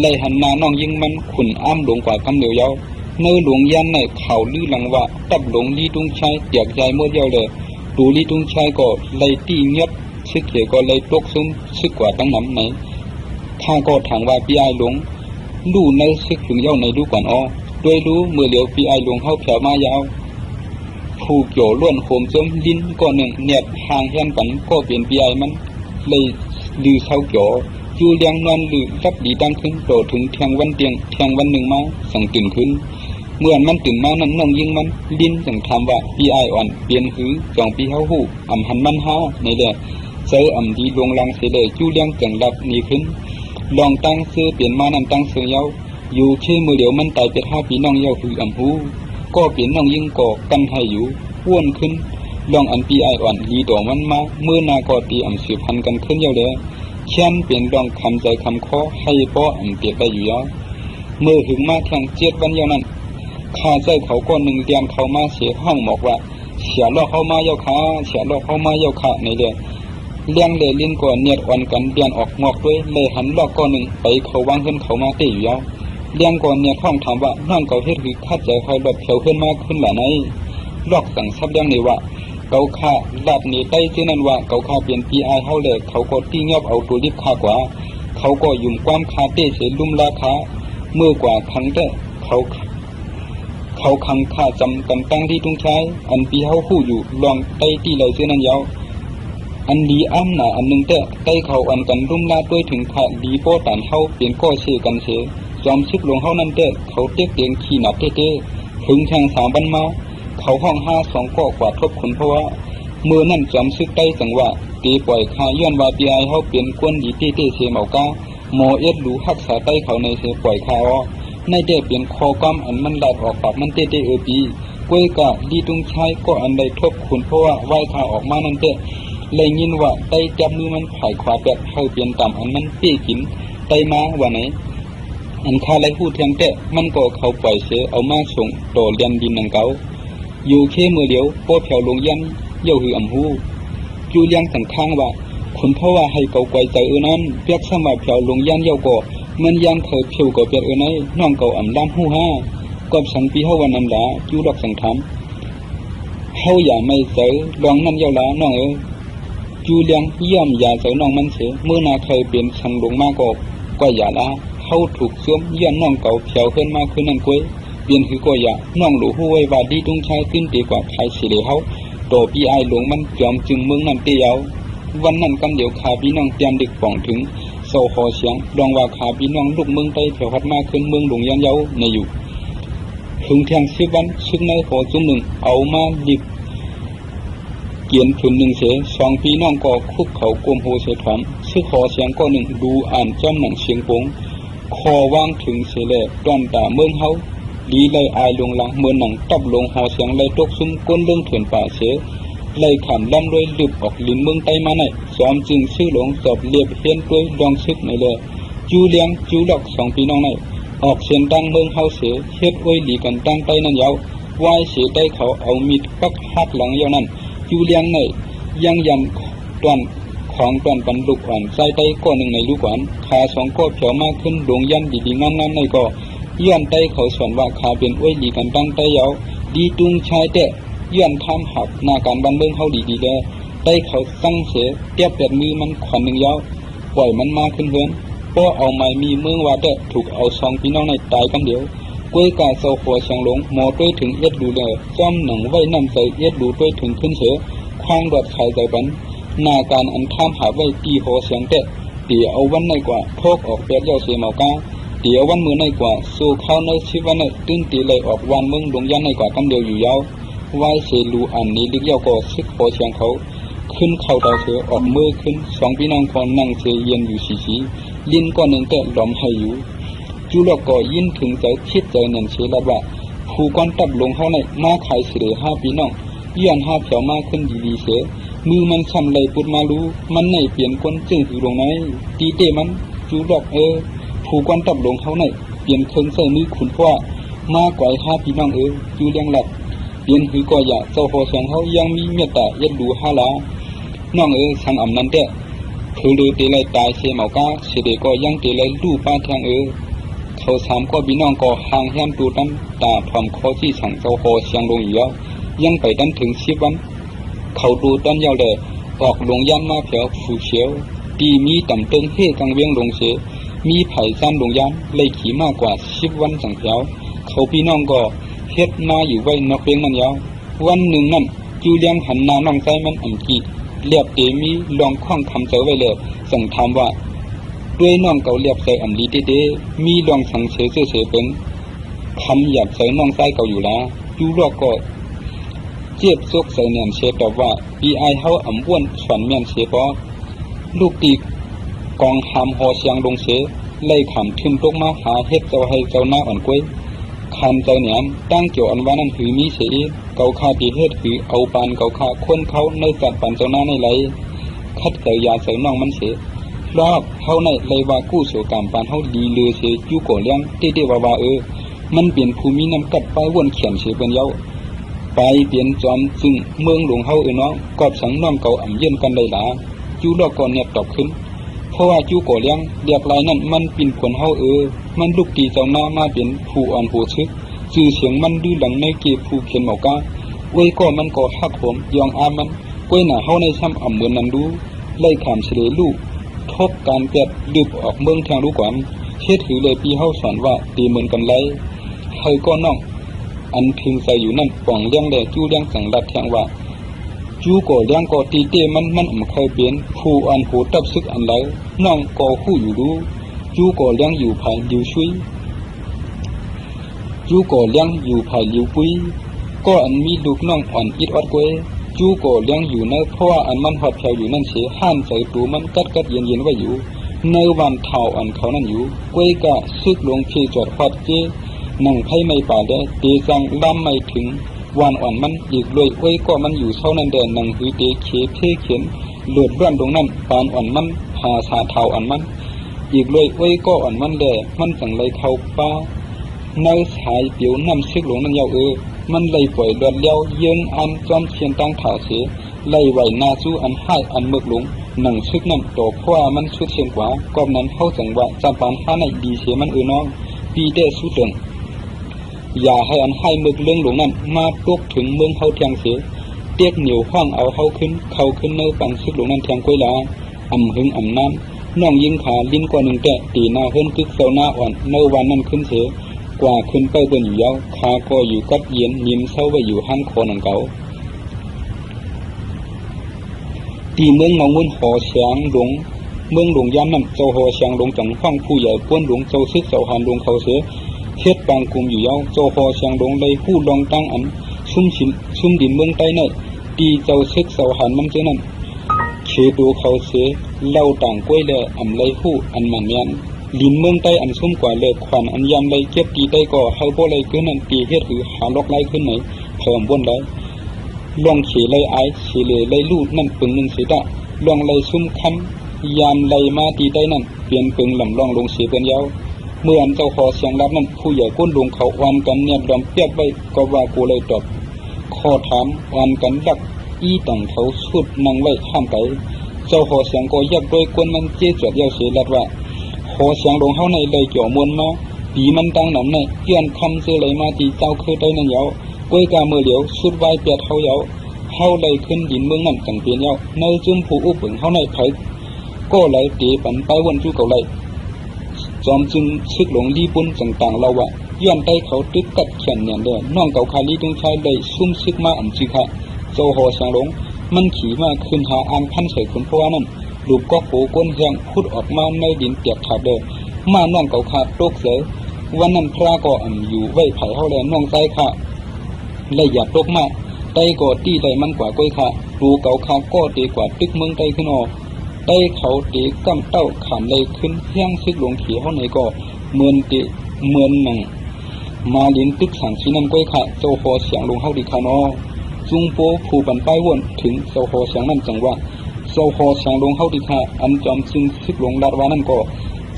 ไล่หันนาน้องยิงมันขุนอ้ำหลวงกว่ากันเดียวเยาเมื่อหลวงยันในเขาลื้อหลังว่าตับหลวงลีตุงชัยเตียกใจเมื่อเดียวเลยดูลีตุงชัยก็ไล่ตีเงียบซึกเขียก็ไล่ตกซุ้มซึกกว่าตั้งน้ำไหนถ้าก็ถางว่าพี่ไอหลวงลู่ในซึกถึงเย้าในดูก่อนโดยรู้เมื่อเหลียวพี่ไอหลวงเข้าแถวมายาวผู้เกี่ยวล้วนโหมจมลิ้นก็หนึ่งเนียดห่างแห่งกันก็เปลี่ยนปีไอมันเลยลือเช้าเกี่ยวจูเลี้ยงนอนลือรับดีดังขึ้นโตถึงเทียงวันเตียงเทียงวันหนึ่งมาสั่งตื่นขึ้นเมื่อมันตื่นมานั้นน้องยิงมันลิ้นสั่งทำว่าปีไออ่อนเปลี่ยนหือจองปีเฮาหูอ่ำหันมันห้าในแหละเจออ่ำดีลวงลังเสียเลยจูเลี้ยงจังรับนี่ขึ้นลองตั้งซื้อเปลี่ยนมานั้นตั้งซื้อเย้าอยู่เชื่อมือเดียวมันตายเป็น5 ปีน้องเย้าคืออ่ำหูก็เปลี่ยนน้องยิงก่อกันให้อยู่อ้วนขึ้นลองอันปีไออ่อนดีต่อมันมาเมื่อนาก็ตีอ่ำสืบพันกันขึ้นเยอะเลยเช่นเปลี่ยนลองคำใจคำข้อให้ป้ออ่ำเปลี่ยนไปอยู่ยาวเมื่อถึงมาแทง7 วันเยานั้นข้าใจเขาก็หนึ่งเดียนเขามาเสียห้องบอกว่าเสียลอกเข้ามาเยาขาเสียลอกเข้ามาเยาขาในเรื่องเลี้ยงเลยลิ้นก่อนเนียดอ่อนกันเดียนออกงอกด้วยเลยหันลอกก้อนหนึ่งไปเขาวางขึ้นเขามาเตะอยู่ยาวเลี้ยงก่อนเนี่ยท้องถามว่าน้องเขาเฮ็ดคือคัดใจคอยหลบเขียวขึ้นมากขึ้นหล่ะไหนลอกสั่งซับเลี้ยงเลยว่า เกาค่าลัดนี่ได้ชื่อนั้นว่าเกาค่าเปลี่ยน PI เฮาเลยเขาก็ติ้งยอบเอาตัวรีบค่ากว่าเขาก็ยุ่มความคาเต้เสลุ่มราคาเมื่อกว่าครั้งแต่เขาคังค่าจำกันตั้งที่ตุ้งใช้อันปีเฮาฮู้อยู่ลองได้ที่เลยชื่อนั้นยาวอันดีอ้ำหนาอันนึงแต่ได้เขาอันกันรุ่มลาด้วยถึงขาดีโป้ตันเฮาเปลี่ยนก็เชกันเสจอมซึกลงเฮานั่นแต่เขาเต็กเตียงขี้หนับเต้ถึงแทง3บันมาเขาห้อง52ก็กว่าทบคนเพราะว่าเมื่อนั่นจอมซึกได้สังว่าตีปล่อยคาย้อนว่าปีไอเฮาเปลี่ยนกวนดีเต้เสเหมากาหมอเอ็ดรู้รักษาใต้เขาในเสปล่อยคาอ้อในแต่เปลี่ยนคอกำอันมันลาดออกปากมันเต้ปีกวยกะดีตุงใช้ก็อันใดทบคุณเพราะว่าไหวคาออกมานั่นแต่เลยยินว่าได้จับมือมันไผ่ขวาแบบเฮาเปลี่ยนตามอันมันเปี้ยกินไตมาว่าไหนอันคาไลพูดเทียงแต่มันก็เขาปล่อยเสเอามาส่งต่อเรียนดินนังเกาอยู่แค่มือเดียวโป้แผ่วลงยันเย่าหืออำหูจูเลียงสังข้างว่าคนเพราะว่าให้เกาไกวใจนั้นเปียกสมาแผ่วลงยันเย่าก็มันยังเคยเพียวกับเปียกนั้นน้องเกาอำล้ำหูห้ากอบสังปีเฮาวันนั้นละจูดอกสังทำเฮาอย่าไม่เจอลองนั่นเย่าละน้องจูเลียงย่อมอย่าเจอน้องมันเสียเมื่อนาเคยเปลี่ยนสังลงมาก็อย่าละเฮาถูกซ้อมย้อนน้องเก่าเพียวขึ้นมาคือนั่นก้วยเปลี่ยนคือก็อย่าน้องหลูหูไว้ว่าดีตุ้งใช้ขึ้นตีกว่าใครสิเลเฮาต่อพี่ไอหลวงมันจอมจึงเมืองนั่นเตียววันนั้นกำเดียวขาพี่น้องเตรียมดึกป่องถึงโซคอเสียงลองว่าขาพี่น้องลูกเมืองใต้เพียวพัดมาขึ้นเมืองหลวงยันเย้าในอยู่ถึงแทง10 วันซึกในขอจุ่มหนึ่งเอามาดิบเกียนผืนหนึ่งเส2พี่น้องก็คุกเขากลมโฮเสถอมซึกขอเสียงก็หนึ่งดูอ่านจำหนังเสียงปงคอว่างถึงเสแลตอนตาเมืองเฮาดีไล่อายลงหลังเมื่อหนังตับลงหอเสียงไล่ตกซุ้มก้นเรื่องเถื่อนป่าเสไล่ขำล่ำด้วยลึบออกลิ้นเมืองใต้มาไหนซ้อมจึงซื้อหลงสอบเรียบเฮียนด้วยดองซึกในเลยจูเลียงจูหลอก2พี่น้องในออกเสียงดังเมืองเฮาเสเฮ็ดอ้อยหลีกันตั้งใต้นั่นยาววายเสได้เขาเอามีดปักหักหลังยาวนั้นจูเลียงในยังยันตอนของตอนปันลูกอ่อนใส่ใต้ก้อนหนึ่งในลูกอ่อนขา2ก้อเผียวมากขึ้นดวงยันดีๆงามๆในก็ย้อนใต้เขาสอนว่าขาเป็นอ้อยหลีกันตั้งใต้ยาวดีตุงชายแต่ย้อนทำหักหน้าการบันเบิ่งเฮาดีๆแลได้เขาสั่งเสเตียบแบบมือมันขวัญหนึ่งยาวปล่อยมันมาขึ้นเฮือนพอเอาไม้มีเมืองว่าแต่ถูกเอา2พี่น้องในตายกันเดียวกวยกาเซาหัวเสียงหลงหมอด้วยถึงเอ็ดดูแลจ้อมหนังไว้น้ำใส่เอ็ดดูด้วยถึงขึ้นเสือควางดอดไข่ใจบันหน้าการอันท่ามหาไว้ตีหัวเสียงแต่เดี๋ยวเอาวันในกว่าโทกออกแปดเย้าเสียเมากาเดี๋ยววันมือในกว่าสู้เข้าในชีวันในตื้นตีเลยออกวันเมืองลงยันในกว่ากำเดียวอยู่ยาวไว้เสลูอันนี้ลึกเย้าก็ซึกหัวเสียงเขาขึ้นเข้าดาวเสือออกมือขึ้น2พี่น้องคนนั่งเสียเย็นอยู่สีลิ้นก็หนึ่งแต่หลอมให้อยู่จูหลอกก็ยินถึงใจคิดใจเน่นเชลัดว่าผู้ก้อนตับลงเขาในมาขายเสือ5พี่น้องย้อน5เผียวมากขึ้นดีๆเสือมือมันช้ำเลยปุดมารู้มันในเปลี่ยนคนจึงถือลงไหนตีเตมันจูหลอกผู้ก้อนตับลงเขาในเปลี่ยนเครื่องใส่มือขุนพ่อมากกว่า5พี่น้องจูเลี้ยงหลัดเปลี่ยนหือก็อย่าเจ้าพอเสียงเขายังมีเมตตาเย็ดดู5 ลาน้องสังอำนั้นแต่คือดูตีเลยตายเสียเมากาเสด็จก็ยังตีเลยดูป้าแทงเขา3ก็พี่น้องก็ห่างแหมตูตันตาพร้อมข้อที่สั่งเจ้าโคเสียงลงอยู่ยังไปดันถึง10 วันเขาดูต้นยาวเลยออกลงยันมาเผียวฝูเขียวตีมีต่ำเติงเฮกังเวียงลงเสมีไผ่ซ้ำลงยันเลยขี่มากกว่า10 วันสั่งเผียวเขาพี่น้องก็เฮ็ดมาอยู่ไว้นอกเวียงนั่นยาววันหนึ่งนั่นจูเลียงหันหน้าน้องใจมันอ่ำกีเรียบเตมีลองข้องคำเจอไว้เลยสั่งถามว่าด้วยน้องเก่าเรียบใส่อำลีเด้มีลองสั่งเสือเป็นคำหยาบใส่น้องใจเก่าอยู่แล้วจูรอกก็เจ็บซกใส่เนียนเชตอบว่าปีไอเฮาอ่ำอ้วนสอนเมียนเชปอลูกตีกองหามหอเสียงลงเสไล่ขำทึมตกมาหาเฮ็ดเจ้าให้เจ้าหน้าอ่อนกล้วยคำใจเนียนตั้งเกี่ยวอันว่านั่นคือมีเสียเกาคาตีเฮ็ดคือเอาปานเกาคาคนเขาในจัดปันเจ้าหน้าในไหลคัดเกิดยาใส่น้องมันเสรอบเฮาในเลยว่ากู้โสกรรมปานเฮาดีเลือเสอยู่ก่อเลี้ยงเต้ๆว่ามันเปลี่ยนภูมิน้ำกัดไปวนเขียนเสเป็นเย้าไปเปลี่ยนจอมจึงเมืองหลวงเฮาเนาะกอบสังน้อมเก่าอ่ำเย็นกันได้หลาจูดอกก่อนเนี่ยตอบขึ้นเพราะว่าจูก่อเลี้ยงเรียกลายนั้นมันปิ่นผลเฮามันลูกตีเจ้าหน้ามาเป็นผู้อ่อนผู้ชึกชื่อเสียงมันดื้อหลังในเก็บผู้เขียนเมากา ไว้ก็มันก็หักผมยองอามันกล้วยหน้าเฮาในซ้ำอ่ำเหมือนนั้นดูไล่ขามเฉลยลูกทบการเปียดดึบออกเมืองทางรู้ก่อนเฮ็ดถือเลยปีเฮาสอนว่าตีเหมือนกันไรเฮาก็น้องอันถึงใส่อยู่นั่นป่องเลี้ยงแดจู้เลี้ยงสังรัดแทงว่าจู้ก็เลี้ยงก็ตีเต้มันเคยเปลี่ยนผู้อันโหตับซึกอันไหลน้องก็คู่อยู่ดูจู้ก็เลี้ยงอยู่ภายอยู่ชุยจู้ก็เลี้ยงอยู่ภายอยู่ปุ้ยก็อันมีลูกน้องอ่อนอิดออดกวยจู้ก็เลี้ยงอยู่ในเพราะว่าอันมันหอดแถวอยู่นั่นเสียห้านใส่ตูมันกัดเย็นไว้อยู่ในวันเท่าอันเขานั่นอยู่กวยกะซึกลงที่จอดฮอดเจนั่งไพ่ไม่ป่าได้เตจังล้ำไม่ถึงวันอ่อนมันอีกเลยกวยก็มันอยู่เท่านั้นแดนนั่งหือเตเขเพ่เขียนเลือดร้อนตรงนั้นปานอ่อนมันหาสาเท่าอันมันอีกเลยกวยก็อ่อนมันแดมันจังไรเข้าป้าในสายเปียวน้ำซึกหลงนั่นยาวมันไล่ปล่อยเลือดเลี้ยวเยื้องอันจอมเชียนตั้งถาเสียไล่ไหวนาสู้อันให้อันเมือกหลงหนังซึกนั่นโตเพราะว่ามันชุดเชียนกว่ากอบนั้นเข้าจังว่าจำปานห้าในดีเสียมันน้องปีเดสุดเดิงอย่าให้อันให้เมือกเรื่องหลงนั่นมาตกถึงเมืองเขาเทียงเสียเตียกเหนียวห้องเอาเขาขึ้นเนื้อปังซึกหลงนั่นเทียงกวยลาอ่ำหึงอ่ำน้ำน้องยิงขาลิ้นกว่าหนึ่งแตะตีหน้าเฮิรนกึกเสาหน้าอ่อนเนื้อวันนั้นขึ้นเสียกว่าขึ้นไปบนอยู่ยาวขาก็อยู่กัดเย็นยิ้มเศร้าไว้อยู่ห้างคอหนังเก่าตีเมืองเงาเงินหอเสียงหลงเมืองหลงย่านนั่นเจ้าหอเสียงหลงจังฟังผู้ใหญ่ป้วนหลงเจ้าซึกเจ้าหันหลงเขาเสียเฮ็ดบางกลุ่มอยู่ยาวเจ้าหอเสียงหลงเลยผู้ลองตั้งอันซุ่มดินเมืองใต้ในตีเจ้าซึกเจ้าหันมันเจนั่นเขดูเขาเสียเล่าต่างกล้วยแลอำเลยผู้อันมันเมียนลินเมืองใต้อันซุ่มกว่าเลิกขวัญอันยามเลยเก็บตีได้ก็เฮาบ่เลยขึ้นนั่นตีเฮ็ดหือหาล็อกไล่ขึ้นไหนเพิ่มบนได้ลองเขเลยไอเขเลยไล่ลูดนั่นปึงนึงเสียดะลองเลยซุ่มคันยามไล่มาตีได้นั่นเปลี่ยนปึงลำลองลงเสียเป็นยาวเมื่ออันเจ้าขอเสียงรับนั่นผู้ใหญ่ก้นลงเขาวันกันเนี่ยดอมเปียบไว้ก็ว่ากูเลยตอบข้อถามวันกันดักอีต่างเขาสุดนั่งไว้ข้ามไกเจ้าขอเสียงก็ยักโดยกวนมันเจ๊จวดยาวเสียลัดว่าขอเสียงลงเฮาในเลยจ่อมวนมาปีมันตั้งหนำในเกี่ยนคำซื้อเลยมาตีเจ้าคือได้นั่นยาวกล้วยกาเมื่อเหลียวสุดไว้เปียดเฮายาวเฮาเลยขึ้นดินเมืองนั่นจังเปลี่ยนยาวในจุ่มผู้อุปึงเฮาในไผก็เลยตีปันไปวนจู่เก่าเลยจอมจึงซึกหลงลีปุ่นต่างๆเราว่าย้อนได้เขาตึกกัดแขนเนี่ยเด้อน้องเก่าคาลีตรงชายได้ซุ่มซึกมาอันจิค่ะโจโหเสียงหลงมันขี่มาขึ้นหาอันพันใส่คนเพราะว่านั่นลูกก็โผก้นแหงพุดออกมาในดินเปียกขาดเด้อมาน้องเก่าขาดตกเสือวันนั้นพระก็อยู่ไว้ไผ่เฮาแลน้องใจค่ะเลยอยากตกมาได้ก็ตีได้มันกว่าก้อยค่ะดูเก่าขาก็ตีกว่าตึกเมืองใต้ขึ้นออกได้เขาตีกำเต้าขามเลยขึ้นเฮี้ยงซึกหลงขี่เฮาในก็เหมือนตีเหมือนหนังมาลิ้นตึกสังสีนั่นก้อยค่ะโจโหเสียงลงเฮาดีค่ะเนาะจุงโปผู้ปันป้ายวนถึงโจโหเสียงนั่นจังว่าโจโหเสียงลงเฮาดีค่ะอันจอมจึงซึกหลงลาดว่านั่นก็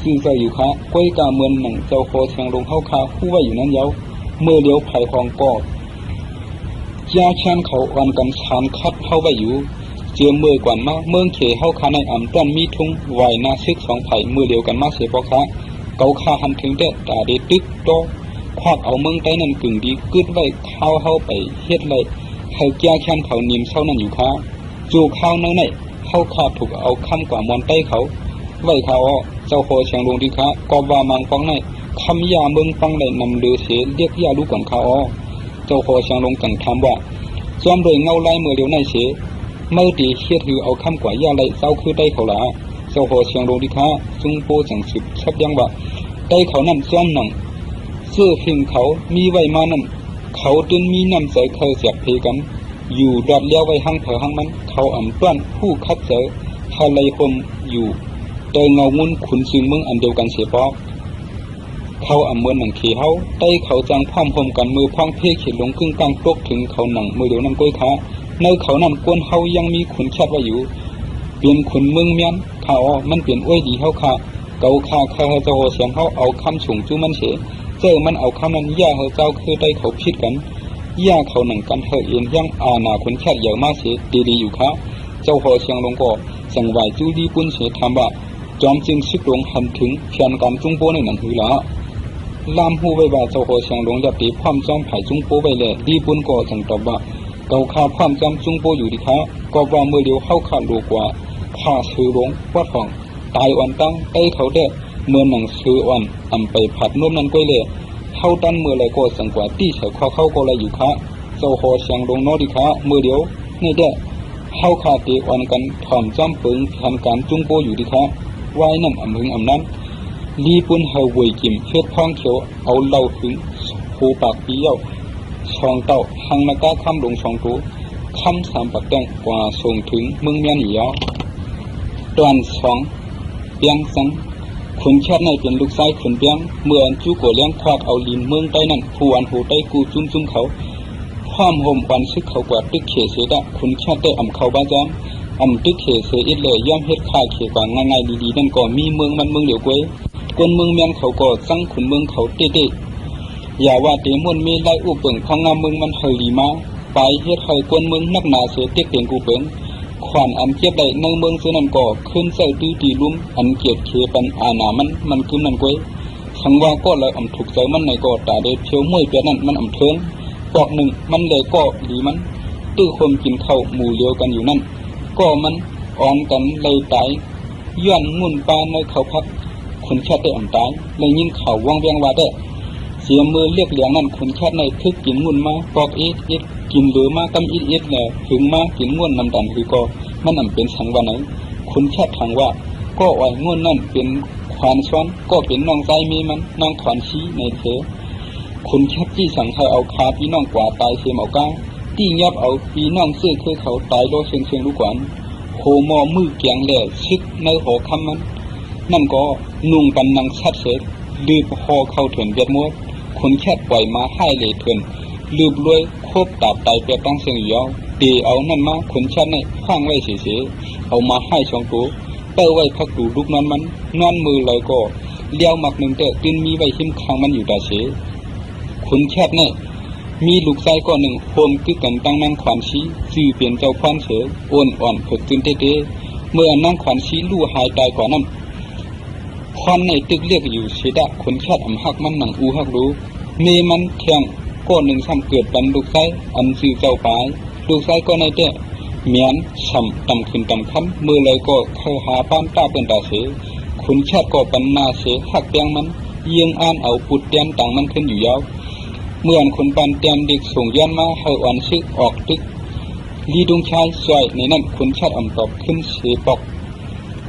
ซึ่งใจอยู่ค่ะก้อยกาเหมือนหนังโจโหเสียงลงเฮาค่ะผู้ไว้อยู่นั้นยาวเมื่อเลี้ยวไผ่ทองก็ยาชันเขาอันกันชานคัดเฮาไว้อยู่เจียมมือกว่ามาเมืองเขเฮาคาในอ่ำต้นมีทุ่งไหวนาซึกสองไผ่มือเดียวกันมาเสียปอกคะเกาคาหันถึงแต่ตาได้ตึกโตควักเอาเมืองใต้นั่นกึ่งดีกึดไว้ข้าวเฮาไปเฮ็ดเลยเขาแก้แค้นเขานิ่มเศร้านั่นอยู่ค่ะจูข้าวนั่นไหนเฮาขาดถูกเอาคำกว่ามอนใต้เขาไว้เขาเจ้าโหเชียงลงดีค่ะก็ว่ามังฟังในคำยาเมืองฟังได้นำเลือเสียเรียกยาลูกก่อนเขาเจ้าโหเชียงลงจังถามว่าจอมโดยเงาไล่มือเดียวในเสียเมื่อตีเฮ็ดหือเอาคำกว่ายาไรเศร้าคือได้เขาละเจ้าโหเชียงลงดีค่ะจุงโปจังสืบชับยังว่าได้เขานั่นซ้อมหนังเสื้อพิงเขามีไว้มานั่นเขาจนมีน้ำใจเคยเสียบเพกันอยู่รอดเลี้ยวไว้ห้างเผอห้างมันเขาอ่ำต้นผู้คัดเสือทะเลคมอยู่เตยเงางุนขุนซึงเมืองอันเดียวกันเสียปอกเขาอ่ำเมืองหนังขี่เฮาได้เขาจังพร้อมพมกันมือพังเพเขียนลงครึ่งกลางตกถึงเขาหนังมือเดียวนั่นก้อยขาในเขานั่นกวนเฮายังมีขุนแคบไว้อยู่เปลี่ยนขุนเมืองเมียนเขามันเปลี่ยนอ้วยดีเฮาค่ะเกาขาเจ้าเสียงเฮาเอาคำสูงจู้มันเสียเจอมันเอาคำนั้นย่าเฮาเจ้าคือได้เขาพิดกันย่าเขาหนังกันเฮาเองยังอาณาขุนแคบใหญ่มากเสียดีอยู่ค่ะเจ้าโหเสียงลงก็สังไหวจู้ดีปุ่นเสียทำว่าจอมจึงซึกลงหันถึงเพียนการจุงโปในนั้นหือละลามหูไว้ว่าเจ้าโหเสียงลงยับตีพร้อมจอมไผ่จุงโปไว้เลยดีปุ่นก็จังตอบว่า เกาข้าความจำจุงโปอยู่ดีคะก็ว่าเมื่อเดียวเข้าขาดดูกว่าข้าซื้อหลงวัดของตายอ่อนตั้งไอ้เขาเด้เมื่อหนังซื้ออ่อนอำไปผัดนุ่มนั่นก้อยเลยเข้าดันเมื่อไรก็สังกว่าที่เฉยข้อเข้าก็เลยอยู่คะเจ้าหอเสียงลงนอดีคะเมื่อเดียวนี่เด้เข้าขาดตีอ่อนกันถอมจำปึงแทนการจุงโปอยู่ดีคะไว้นั่นอำหึงอำนั้นลีปุ่นเฮาเวยกิมเฮ็ดพ้องเขียวเอาเหล้าถึงหูปากปีเย้าช่องเต้าหังนากาคำลงช่องตูคำสามปักแดงกว่าส่งถึงเมืองเมียนเหยาตอนสองเปียงสังขุนแค่ในเป็นลูกชายขุนเปียงเมื่อจูโกเลี้ยงควักเอาลินเมืองใต้นั่นผู้อันหูใต้กูจุ้มเขาความห่มวันซึกเขากว่าตึกเขเสดะขุนแค่ได้อำเขาบ้าจำอำตึกเขเสอิดเลยย่อมเฮ็ดค่าเขกว่าง่ายๆดีๆนั่นก็มีเมืองมันเมืองเดียวกวยคนเมืองเมียนเขาก็สั่งขุนเมืองเขาเต้ๆอย่าว่าเตมวนมีไล่อุปเปิงของงามเมืองมันเฮลีมาไปเฮ็ดให้คนเมืองนักหนาเสเต็กเปียงกูเปิงขวานอันเจ็บได้ในเมืองเสนั้นก็ขึ้นเสตื้อตีลุ่มอันเกียดเคปันอาณามันคือนั่นกวยสังว่าก็เลยอำถูกใจมันในก็ตาเดเพียวมวยเปียนั้นมันอำเทิงปอกหนึ่งมันเลยก็ดีมันตื้อคมกินข้าวหมู่เลียวกันอยู่นั่นก็มันอ่อนกันเลยตายย้อนงุ่นปลาในเขาพักคนแค่ได้อ่ำตายเลยยินข่าวว่างเวียงว่าได้เสียมือเรียกเหลียงนั่นคนแค่ในทึกกินงุ่นมาปอกอิดกินเหลือมากำอิดแหละถึงมากินงุ่นนำดันคือก็มันอำเป็นสังวันไหนคนแค่ทางว่าก็อ่อยงุ่นนั่นเป็นควานซ้อนก็เป็นน้องใจมีมันน้องขวานชี้ในเถคนแค่ที่สั่งให้เอาคาพี่น้องกว่าตายเสียเอาก้าที่ยับเอาพี่น้องเสื้อคือเขาตายโลเชียงลูกกวนโหมอมือเกียงแหล่ชิกในหอคำมันนั่นก็นุ่งปันนังชัดเสร็จลืบหอเข้าถึงเบียดมดคนแค่ปล่อยมาให้เลยถึงลืบรวยควบตาบไตเปียตั้งเสียงยาวตีเอานั่นมาคนแค่ในข้างไว้เสียเอามาให้ช่องตัวเต้าไว้พักดูลูกนอนมันนอนมือเลยก็เลี้ยวหมักหนึ่งเตะตินมีไว้หิมข้างมันอยู่ตาเสียคนแค่ในมีลูกชายก็หนึ่งโฮมคือกันตั้งนางขวัญชี้สื่อเปลี่ยนเจ้าควันเสืออ่อนฝึกตื่นเต้เมื่อนางขวัญชี้ลู่หายตายกว่านั้นควันในตึกเรียกอยู่เสียดะคนแค่อำหักมันหนังอูหักรู้เมมันแทงก็หนึ่งซ้ำเกิดเป็นลูกชายอันสื่อเจ้าปายลูกชายก็ในเตะเมียนซ้ำต่ำขึ้นต่ำคันเมื่อไรก็เข้าหาป้านตาเป็นตาเสือคนแค่ก็เป็นนาเสือหักแดงมันเยียงอ่านเอาปุดเตียนต่างมันขึ้นอยู่ยาวเมื่อคนปันเตียนเด็กส่งย้อนมาให้อ่อนซึกออกตึกลีดงชายสวยในนั้นคนชาติอ่ำตอบขึ้นเสปอก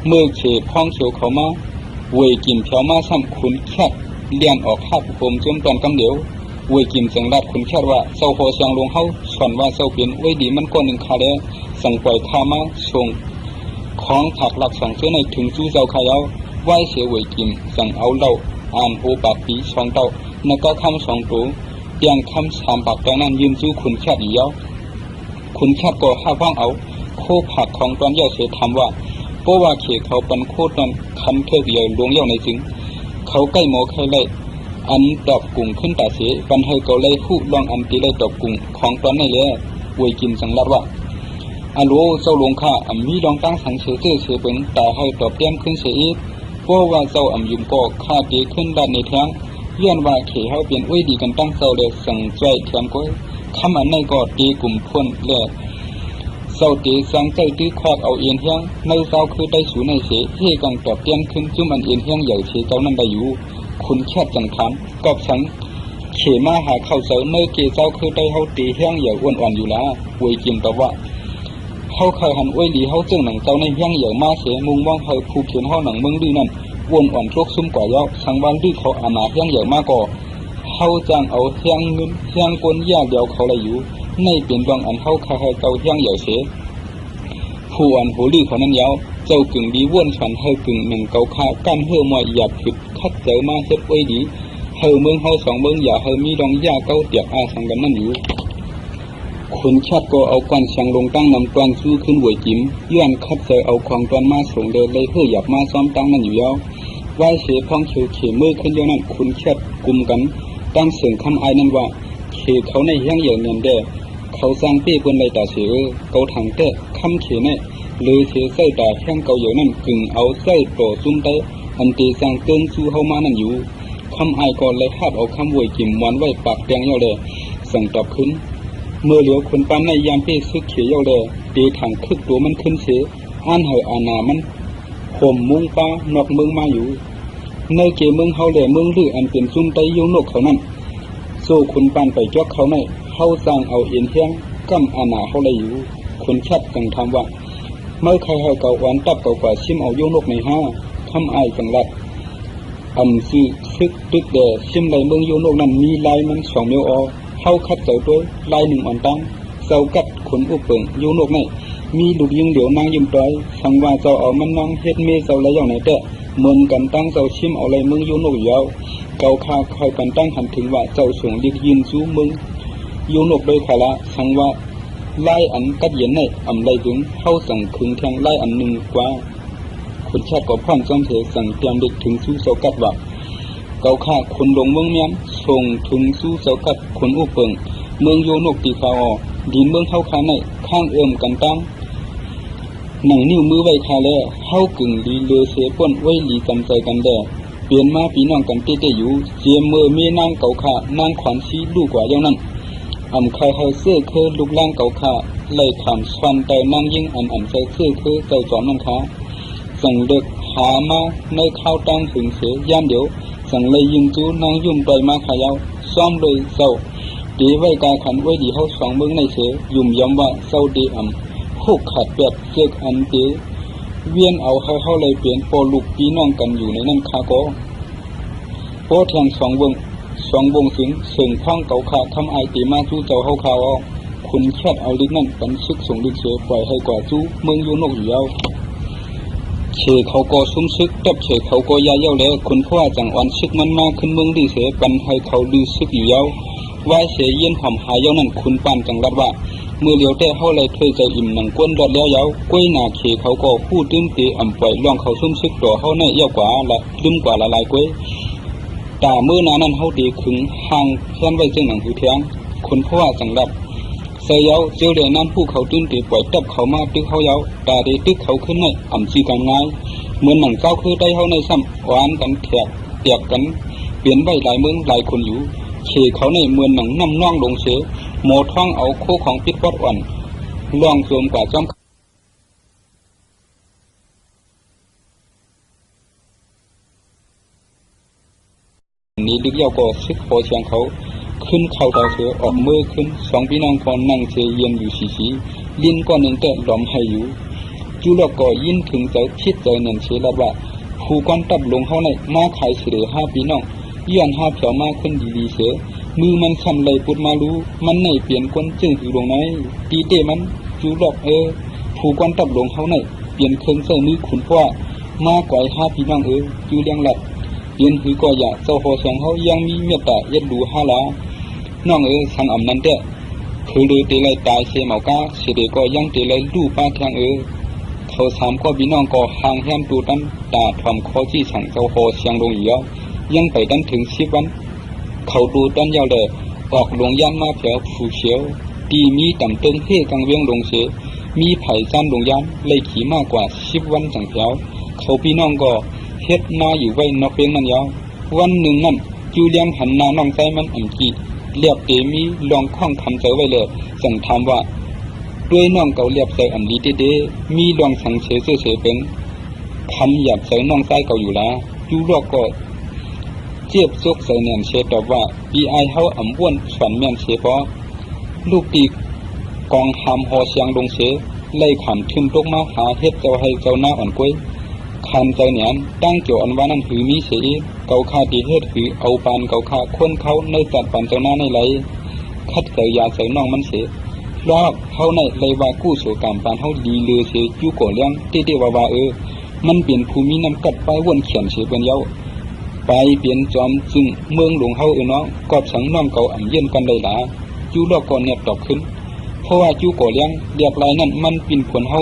เมื่อเขพ้องเขียวเขามาเวยกิมเขียวมาซ้ำคุณแค่เลียนออกหักผมจมตอนกำเดียวเวยกิมจังรัดคุณแค่ว่าเศร้าโหเสียงลงเฮาสอนว่าเศร้าเปลี่ยนเวยดีมันก็หนึ่งคาแล้วสั่งปล่อยข้ามาส่งของผักหลักสองเสื้อในถึงจู้เจ้าขายเอาไหวเสียเวยกิมสั่งเอาเหล้าอ่านโอปากปีสองเต้านักก็คำสองตัวเตียงคำสามปากแต่นั้นยืนจู้คุณแค่อีเย้าคุณแค่ก็ห้าว่างเอาโคผักของตอนเย้าเสียทำว่าเพราะว่าเขเขาเป็นโคตรนั้นคันเทือกเยอะลวงเย้าในจึงเขาใกล้หมอใครเลยอันดอกกุ้งขึ้นตาเสียปันเฮเขาเลยคู่ลองอันตีเลยดอกกุ้งของตอนนี้เลยเวยกิมสังลัดว่าอันโลเจ้าหลวงข้าอันมีลองตั้งสังเสือเสือเป็นแต่ให้ตอบเตี้ยมขึ้นเสียอีกเพราะว่าเจ้าอันยุ่มก็ข้าตีขึ้นด้านในทางย้อนว่าเขเขาเปลี่ยนอ้วยดีกันตั้งเจ้าเลยสั่งใจเทียมก้อยคำอันในก็ตีกลุ่มพ่นเลยเจ้าตีสั่งใจตีควักเอาเอียนเฮียงในเจ้าคือได้สูในเสียเฮกังตอบเตี้ยมขึ้นจุ่มอันเอียนเฮียงใหญ่เสียเจ้านั่นได้อยู่คุณแค่จังถามกอบสังเขมาหาเข้าเสาเมื่อเกเจ้าคือได้เขาตีเฮียงใหญ่อ้วนๆอยู่แล้วเวยกิมตอบว่าเขาเคยหันอ้วยหลีเขาจึงหนังเจ้าในเฮียงใหญ่มาเสียมุงว่างเขาผูกเขียนเขาหนังเมืองดื้อนั่นวนอ่อนทุกซุ่มกว่ายาวสังวันดื้อเขาอาณาเฮียงใหญ่มากก่อเขาจังเอาเฮียงเงินเฮียงกลยากเดียวเขาเลยอยู่ในเปลี่ยนดวงอันเขาเคยเจ้าเฮียงใหญ่เสียผู้อันหูลือเขานั้นยาวเจ้ากึ่งดีวนฉันเฮากึ่งหนึ่งเกาขากันเฮมวยหยาบผิดคัดเจอมาเฮ็ดอ้วยดีเฮเมืองเฮสองเมืองอย่าเฮมีดองยาเก้าเตียกอาสังกันนั่นอยู่คนชาติก็เอากวนเสียงลงตั้งนำกวนสู้ขึ้นหวยจิ้มย้อนคัดเจอเอาของตอนมาส่งเดินเลยเพื่อหยับมาซ้อมตั้งนั่นอยู่ยาวไหวเสียพ้องเขียวเขมือขึ้นเยอะนั่นคุณแคบกลุ่มกันตั้งเสียงคำไอ้นั่นว่าเขเขาในเฮี้ยงเหยื่อเงินเด้เขาสร้างเปี้ยบนไรตาเสือเกาถังเต้คำเขในเลยเสียไส้ตาแข้งเกาเหยื่อนั่นกึ่งเอาไส้โตซุ่มเต้อันตีสร้างเกินสู้เฮามานั่นอยู่คำไอ้ก่อนเลยคาดเอาคำหวยจิ้มวันไว้ปากแดงเยอะเลยสั่งตอบขึ้น เมื่อเหลียวคนปั้นในยามเป้ซึกเขียวแลตีถังคึกตัวมันขึ้นเสอันเหออานามันข่มมุงป้านอกเมืองมาอยู่ในเกเมืองเฮาแหล่เมืองลืออันเป็นซุ่มไตยงนกเขานั่นโซ่คนปั้นไปจอกเขาในเฮาสร้างเอาเอ็นเฮียงกั้มอานาเฮาเลยอยู่คนชัดจังทำว่าเมื่อใครให้เก่าวันตับเก่ากว่าชิมเอาโยนกในห้าทำไอจังลัดซื้อซึกตึกแด่ชิมไหลเมืองโยนกนั้นมีลายมัน2 เมลอเฮาคัดเจ้าตัวลาย1 อ่อนตั้งเจ้ากัดขนอุปเปิงโยนกในมีลูกยิงเดี๋ยวนางยิ้มต้อยสังว่าเจ้าเอามันนางเฮ็ดเมเจ้าไรอย่างไหนแต่เหมือนกันตั้งเจ้าชิมเอาไรเมืองโยนกยาวเก่าคาคอยกันตั้งหันถึงว่าเจ้าส่งเรียกยินสู้เมืองโยนกโดยขาละสังว่าไล่อันกัดเย็นในไล่ถึงเข้าสั่งคึงแทงไล่อันหนึ่งกว่าคนชาติก็พร้อมจอมเถสั่งเตรียมเด็กถึงสู้เสากัดว่าเกาข่าคนลงเมืองเมียนส่งถึงสู้เสากัดคนอุเปิงเมืองโยนกตีฟ้าอดินเมืองเข้าคาในข้างกันตั้งหนังนิ้วมือไว้คาแลเข้ากึ่งดีเลือเสป่นไว้หลีจำใจกันแด่เปลี่ยนมาปีน้องกันเต้ๆอยู่เจียมเมื่อเมนางเกาข่านางขวัญชีลูกกว่าอย่างนั้นใครเสื้อคือลูกล่างเก่าขาไล่ขามสวันแต่นั่งยิ่งใส่เสื้อคือเจ้าจอมนั่นขาสั่งเด็กหามาในข้าวตั้งถึงเสียย่านเดียวสั่งเลยยิงจูนางยุ่มปล่อยมาขายาวซ้อมเลยเศร้าดีไว้กาขันไว้ดีเขาสองเมืองในเสียยุ่มย้ำว่าเศร้าดีผูกขาดแบบเจ๊กอันเตเวียนเอาเขาเลยเปลี่ยนโปลูกพี่น้องกันอยู่ในนั่นคาโกโปแทง2 วงสึงพ้องเก่าขาทำไอตีมาจู้เจ้าเฮาข่าวคุณแค่เอาลิกนั่นกันซึกส่งลิกเสือปล่อยให้กว่าจู้เมืองยูนกอยู่ยาวเฉเขาก็ซุ่มซึกตับเฉเขาก็ยาเย้าแล้วคุณพ่อจังอ่อนซึกมันมาขึ้นเมืองดีเสือปันให้เขาดื้อซึกอยู่ยาวว่าเสียเย็นหอมหายเย้านั่นคุณปานจังรัดว่าเมื่อเลี้ยวแต่เฮาเลยเคยใจอิ่มหนังก้นรอดแล้วยาวก้วยหนาเขเขาก็พูดตื้มตีปล่อยล่องเขาซุ่มซึกตัวเฮาในเย้ากว่าละลืมกว่าละลายก้วยตาเมื่อนั้นเฮาดีขึงห่างเพื่อนไว้เจ้าหนังหูเทียงคนเพราะว่าจังรับเสียาวเจ้าเดนั้นผู้เขาตื้นตีปล่อยตับเขามาตึกเขาเยาตาดีตึกเขาขึ้นในจีกันง่ายเหมือนหนังเจ้าคือได้เขาในซ้ำหวานกันแถกเตียกกันเปลี่ยนใบหลายเมืองหลายคนอยู่เขเขาในเหมือนหนังน้ำน่องลงเสโมท้องเอาโคของปิดวัดอ่อนล่องโจมกว่าจอมนี้ลึกยาวก็ซึกโผเชียงเขาขึ้นเข่าดาวเสือออกมือขึ้น2 พี่น้องก็นั่งเชยเย็นอยู่สีลิ้นก็เน้นแต่หลอมให้อยู่จุลก็ยินถึงใจคิดใจเน้นเชยแล้วว่าผู้ก้อนตับลงเขาในมาขายเสือ5 พี่น้องย้อน5 เผียวมาขึ้นดีๆเสือมือมันซ้ำเลยปุดมารู้มันในเปลี่ยนก้นจึงถือลงไหนตีเตมันจุลผู้ก้อนตับลงเขาในเปลี่ยนเครื่องใส่มือขุนพ่อมากกว่า5 พี่น้องจูเลี้ยงหลัดเย็นหือก็อยากเจ้าโหเสียงเขายังมีเมตตาเย็ดดู5 ลาน้องสังนั้นเด้คือเลยตีเลยตายเสียเหมากาเสด็จก็ยังตีเลยดูป้าแทงเขา3 ก็พี่น้องก็ห่างแหมตูตันตาทำข้อที่สั่งเจ้าโหเสียงลงอยู่ยังไปดันถึง10 วันเขาดูตันยาวเลยออกลงย่านมาเผียวผูเขียวตีมีต่ำเติงเฮ่กังเวียงลงเสียมีไผ่จันลงย่านเลยขี่มากกว่า10 วันจังเผียวเขาพี่น้องก็เฮ็ดนาอยู่ไว้นอกเพียงนั้นยาววันหนึ่งนั่นจูเลียมหันนาน้องใจมันกี่เรียบเตมีลองข้องคำเจอไว้เลยสั่งถามว่าด้วยน้องเก่าเรียบใส่ลีเด้มีลองสั่งเฉยเป็นคำหยาบใส่น้องใจเก่าอยู่ละจูรอกก็เจี๊ยบซกใส่เนียนเชตอบว่าปีไอเฮาอ้วนฝันเมียนเชปอลูกตีกองหามหอเสียงลงเชไล่ขำทึมตกมาหาเฮ็ดเจ้าให้เจ้าหน้าอ่อนก้วยคันใจเนียนตั้งเกี่ยวอันว่านั่นหือมีเสียเก่าคาดีเฮ็ดหือเอาปานเก่าคาคนเขาในจัดปันเจ้าหน้าในไหลคัดเสียยาใส่น้องมันเสียรอบเขาในเลยว่ากู้สู่กรรมปานเขาดีเลือเสียจู่ก่อเลี้ยงเต้ๆว่ามันเปลี่ยนภูมิน้ำกัดไปวนเขียนเสียเป็นเย้าไปเปลี่ยนจอมจึงเมืองหลวงเขาน้องกอบสังน้องเก่าเย็นกันได้หลาจู่รอบก่อนเนี่ยตอบขึ้นเพราะว่าจู่ก่อเลี้ยงเรียกลายนั่นมันปิ่นผลเฮา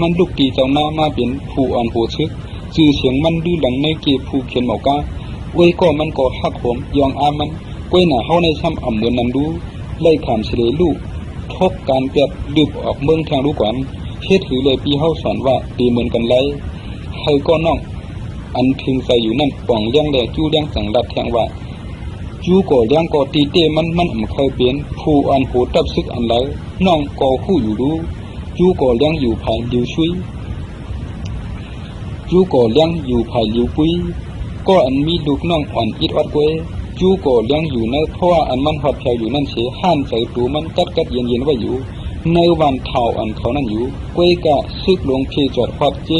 มันลูกตีเจ้าหน้ามาเป็นผู้อ่อนหัวชึกชื่อเสียงมันดื้อหลังในเก็บผู้เขียนหมอกาเว้ยก็มันก็หักผมยองอามันก้วยหน้าเฮาในซ้ำเหมือนนั้นดูไล่ขามเสลลูกทบการเปียบดึบออกเมืองทางรู้ก่อนเฮ็ดถือเลยปีเฮาสอนว่าดีเหมือนกันไรให้ก็น้องอันพึงใส่อยู่นั่นป่องเลี้ยงแลจู่เลี้ยงสังรัดแทงว่า จูก่อเลี้ยงก่อตีเตมันเคยเปลี่ยนผู้อันโหตับซึกอันแล้วน้องก่อคู่อยู่รู้จูก่อเลี้ยงอยู่ภายลิวชุยจูก่อเลี้ยงอยู่ภายลิวปุ้ยก็อันมีลูกน้องอ่อนอิดอดกวยจูก่อเลี้ยงอยู่ในเพราะว่าอันมันหอบแถวอยู่นั่นเสียห้านใส่ตูมันกัดเย็นไว้อยู่ในวันเท่าอันเขานั่นอยู่กวยกะซึกลงเพจอดหอบเจ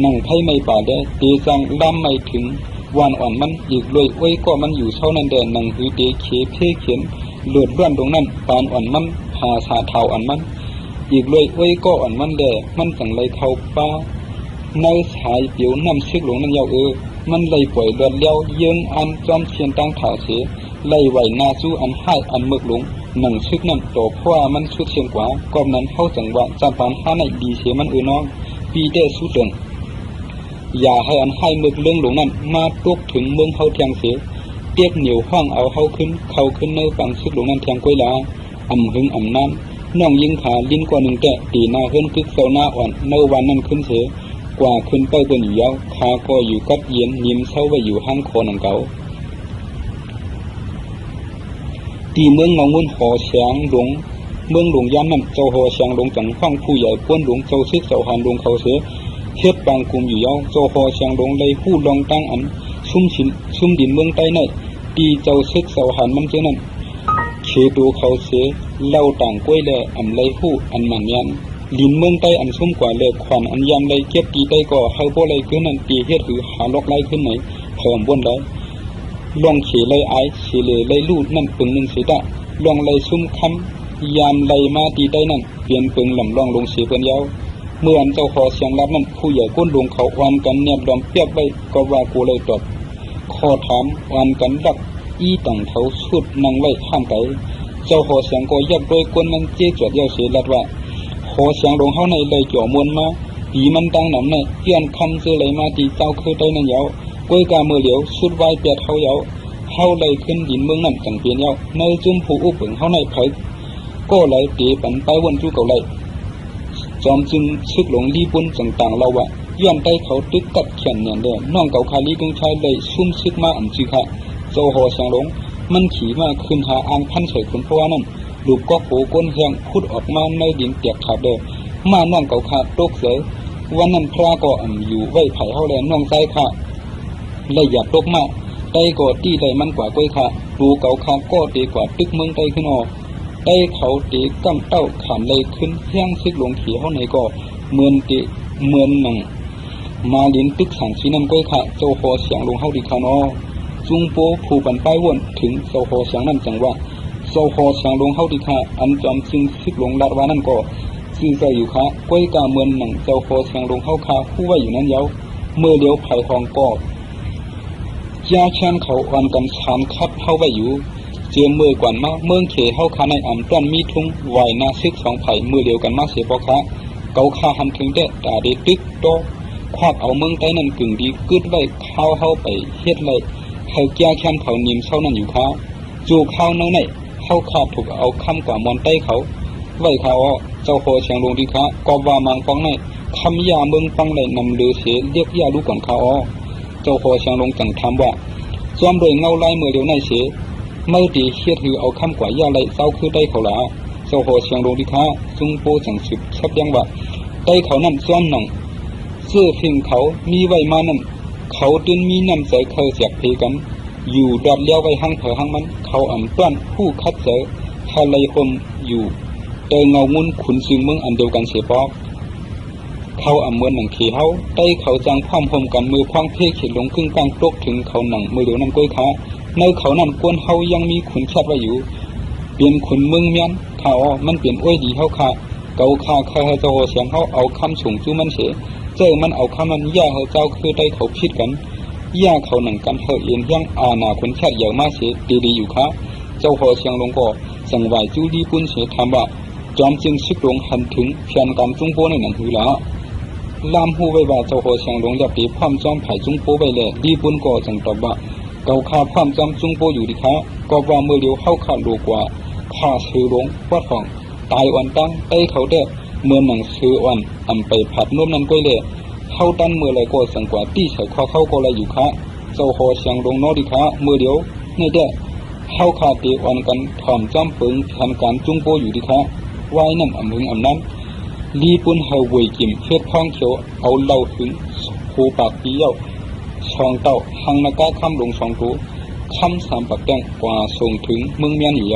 นั่งไพ่ไม่ป่าได้เตจังล้ำไม่ถึงวันอ่อนมันอีกเลยไว้ก็มันอยู่เท่านั้นแดนนังหือเตเคเพเขียนเลือดร้อนตรงนั้นปานอ่อนมันหาสาเท่าอ่อนมันอีกเลยไว้ก็อ่อนมันแดมันจังเลยเข้าป้าในสายเปียวน้ำซึกหลงนั่นยาวมันเลยปล่อยเลือดเลี้ยวเยื้องอันจอมเชียนตั้งถาเสียไล่ไหวนาสู้อันให้อันเมือกหลงหนังซึกนั่นโตเพราะว่ามันชุดเชียงกว่าก่อนนั้นเข้าจังหวะจำปานห้าในดีเสียมันน้องปีเดสู้เดินอย่าให้อันให้เมือกเรื่องหลงนั่นมาตกถึงเมืองเขาเทียงเสียเตียกเหนียวห้องเอาเขาขึ้นในฝั่งซึกหลงนั่นเทียงก้อยลาอ่ำหึงอ่ำน้ำน้องยิงขาลิ้นกว่าหนึ่งแกะตีหน้าเฮือนคึกเสาหน้าอ่อนในวันนั้นขึ้นเสียกว่าขึ้นไปบนอยู่ยาวขาก็อยู่กัดเย็นยิ้มเศร้าไว้อยู่ห้างโคนของเขาตีเมืองเงาเงินหอเสียงหลงเมืองหลวงย่านนั่นเจ้าหอเสียงหลงจังฟังผู้ใหญ่ป้วนหลวงเจ้าซึกเสาหันหลวงเขาเสียเฮ็ดบางกลุ่มอยู่ยาวเจ้าหอเสียงหลงเลยผู้ลองตั้งอันซุ่มดินเมืองใต้ในตีเจ้าซึกเสาหันมันเจ้านั่นเขดูเขาเสียเล่าต่างกล้วยแลอำเลยผู้อันมันยันลินเมืองใต้อันซุ่มกว่าเลยขวัญอันยำเลยเก็บตีใต้ก่อเฮาบ่เลยขึ้นนั่นตีเฮ็ดคือหาล็อกไล่ขึ้นไหนเพิ่มบนได้ลองเขเลยไอเขเลยลู่นั่นปึงนึงสิตะลองเลยซุ่มคำยามเลยมาตีใต้นั่นเปลี่ยนปึงลำลองลงเสียเปิ้นยาวเมื่ออันเจ้าขอเสียงรับนั่นผู้ใหญ่ก้นลงเขาวันกันเนี่ยดอมเปียบไว้ก็ว่ากูเลยตอบขอถามวันกันดักอีต่างเท้าสุดนั่งไว้ข้ามไกเจ้าขอเสียงก็ยับโดยก้นมันเจ๊จวดยาวเสียลัดว่าขอเสียงลงเฮาในเลยจ่อมวนมาปีมันตั้งหนำในเพี้ยนคำซื้อเลยมาตีเจ้าคือได้นั่นยาวก้อยกามือเหลียวสุดไว้เปียดเฮายาวเฮาเลยขึ้นดินเมืองนั่นจังเปลี่ยนยาวในจุ่มผู้อุปึงเฮาในไผก็เลยตีปันไปวนจู่เก่าเลยจอมจึงซึกหลงรีปุ่นต่างๆเราว่าย้อนใต้เขาตึกกัดแขนเนี่ยเด้อน้องเก่าคาลีกงชายเลยซุ่มซึกมาอันจื้อค่ะโจโหเสียงหลงมันขี่มาขึ้นหาอ่างพันใส่คนเพราะว่านั่นลูกก็โผก้นแหงพุดออกมาในดินเปียกขาดเด้อมาน้องเก่าขาดตกเสยวันนั้นพระก็อยู่ไว้ไผ่เฮาแลน้องใจค่ะเลยอยากตกมาใต้ก็ตีได้มันกว่าก้อยค่ะดูเก่าขาก็ตีกว่าตึกเมืองใต้ขึ้นออกใต้เขาตีกำเต้าขามเลยขึ้นแห้งซึกหลงขี่เฮาในก็เหมือนหนังมาลิ้นตึกสังชีนั่นก้อยค่ะโจโหเสียงลงเฮาดีค่ะเนาะจุงโปผู้ปันป้ายวนถึงโซโหเสียงนั่นจังว่าโซโหเสียงลงเฮาดีค่ะอันจอมจึงซึกลงลาดว่านั่นก็ซื่อใจอยู่ค่ะก้อยกาเมือนหนังโซโหเสียงลงเฮาค่ะผู้ไว้อยู่นั้นยาวเมื่อเลี้ยวไผ่หองก็ยาชันเขาอ่อนกันสามคับเฮาไว้อยู่เจียมมือกว่ามาเมืองเขเฮาค่ะในอ่ำต้นมีทุ่งไหวนาซึกสองไผ่มือเดียวกันมาเสียบ่ค่ะเกาค่าหันถึงได้ตาได้ตึกโตควักเอาเมืองใต้นั่นกึ่งดีกึดไว้เข้าเฮาไปเฮ็ดเลยเขาแก้แค้นเขานิ่มเศร้านั่นอยู่ค่ะจูข้าวนั่นไหนเขาขาดถูกเอาคำกว่ามอนใต้เขาไว้เขาเจ้าโหเชียงลงดีค่ะก็ว่ามังฟังในคำยาเมืองฟังเลยนำเลือเสียเรียกยาลูกก่อนเขาเจ้าโหเชียงลงจังถามว่าจอมโดยเงาไล่เมื่อเดียวในเสียเมื่อตีเฮ็ดหือเอาคำกว่ายาไล่เศร้าคือได้เขาละเจ้าโหเชียงลงดีค่ะจุงโปจังสืบชับยังว่าใต้เขานั่นซ้อมหนังเสื้อพิงเขามีไว้มานั่นเขาดึงมีน้ำใจเคยเสียกเพกันอยู่ดอดเลี้ยวไว้ห้างเผอห้างมันเขาอ่ำต้อนผู้คัดเจอทะเลคมอยู่เตยเงางุนขุนซึงเมืองอันเดียวกันเสียปอกเขาอ่ำเมืองหนังขี่เฮาใต้เขาจังพร้อมพมกันมือพ้องเพเขียนลงครึ่งกลางตกถึงเขาหนังมือเดียวนั่นก้อยขาในเขานั่นกวนเฮายังมีขุนชัดไว้อยู่เปลี่ยนขุนเมืองเมียนเขามันเปลี่ยนอ้วยดีเฮาค่ะเกาคาเคยเจ้าเสียงเฮาเอาคำสูงจู้มันเสียเจอมันเอาคำมันย่าเขาเจ้าคือได้เขาพิดกันย่าเขาหนังกันเฮาเอ็นยังอาณาขุนชัดอย่างมาเสียดีอยู่ค่ะเจ้าโหเสียงลงก็สังไหวจู้ดีปุ่นเสียถามว่าจอมจึงซึกลงหันถึงเพียนกำจุงโปในหนังหือละลามหูไว้ว่าเจ้าโหเสียงลงยับตีพร้อมจอมไผ่จุงโปไปเลยดีปุ่นก็จังตอบว่าเกาคาพร้อมจอมจุงโปอยู่ดีค่ะก็ว่าเมื่อเดียวเข้าขาดโลกว่าข้าซื้อลงวัดของตายอ่อนตั้งไอ้เขาเด้อเมื่อหนังซื้ออ่อนอำไปผัดนุ่มนั้นก้อยเลยเข้าตั้นเมื่อไรก็สังกว่าตีใส่ข้อเข้าก็เลยอยู่ค่ะเจ้าโหเสียงลงนอดีค่ะเมื่อเดียวนี่เด้อ เข้าขาตีอ่อนกันถ่อมจ้อมปึงแทนการจุ้งโปอยู่ดีคะไว้นั่นอำมึงอำนั้นลีปุ่นเฮาเวยกิมเฮ็ดพ้องเขียวเอาเหล่าถึงโคปากปีเย้าช่องเต้าหังนากาคำลงสองตัวคำสามปักแดงกว่าส่งถึงเมืองเมียนอยู่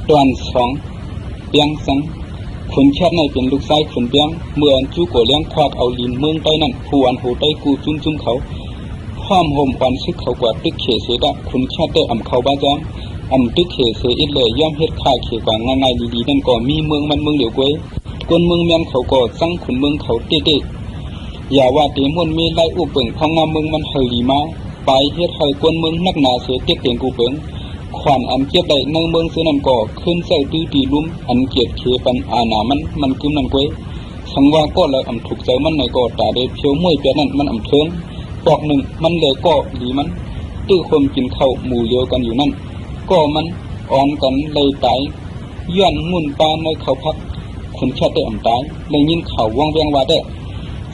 ตอนสองเปียงสังขุนแค่ในเป็นลูกชายขุนเปียงเมื่อจูโกเลี้ยงควักเอาลินเมืองใต้นั่นผู้อันโหใต้กูจุ้มเขาความห่มควันซึกเขากว่าตึกเขเสดะขุนแค่ได้อ่ำเขาบ้าจ้ำอ่ำตึกเขเสอิดเลยย่อมเฮ็ดข่าเขกว่าง่ายๆดีๆนั่นก็มีเมืองมันเมืองเหลียวกวยคนเมืองเมียนเขาก็จังขุนเมืองเขาเต้ๆอย่าว่าเตมวนมีไล่อุเปิงพองงามเมืองมันเฮลีมาไปเฮ็ดให้คนเมืองนักหนาเสเต็กเตียงกูเปิงขวัญอันเกียบได้ในเมืองเสนั่นก็ขึ้นใส่ตื้อตีลุ่มอันเกียบเขปันอาณามันกึมนั่นกวยสังว่าก็เลยอ่ำถูกใจมันในก็ตาได้เพียวมวยเปียนั่นมันอ่ำเทิงปอกหนึ่งมันเลยก็ดีมันตื้อคนกินข้าวหมู่เลียวกันอยู่นั่นก็มันอ่อนกันเลยตายย้อนงุ่นปลาในเขาพักขุนชาติได้อ่ำตายเลยยินข่าวว่างแวงว่าได้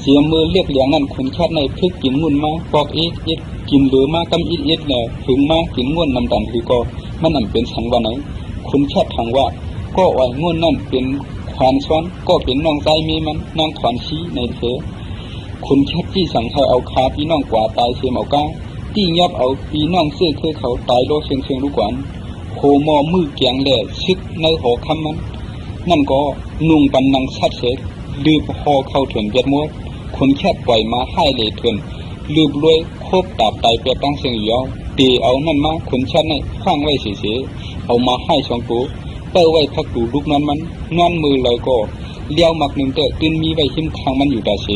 เสียมือเรียกเลี้ยงนั่นขุนชาติในพึกกินงุ่นมาปอกเอ็ดกินเหลือมากำอิดเนี่ยถึงมากินงุ่นนำตันคือก็มันอ่ำเป็นสังว่าไหนขุนชาติทางว่าก็อ่อยงุ่นนั่นเป็นควานซ้อนก็เป็นน้องใจมีมันนางขวานชี้ในเถขุนชัดที่สั่งให้เอาคาพี่น้องกว่าตายเสียมเอาก้าที่ยับเอาพี่น้องเสื้อคือเขาตายโลเชียงลูกกวนโคมอมือเกียงแหล่ซึกในหอคำมันนั่นก็นุ่งปันนังชัดเสร็จลืบหอเข้าเถื่อนเบียดมดขุนแค่ปล่อยมาให้เลยเถื่อนลืบรวยครบตาบตายเปียตั้งเสียงยาวตีเอานั่นมาขุนชัดในข้างไว้เสียเอามาให้สองตัวเปิดไว้พักดูลูกนั้นมันนอนมือเลยก็เลี้ยวหมักหนึ่งเตะตื่นมีไว้หิ้มข้างมันอยู่ตาเส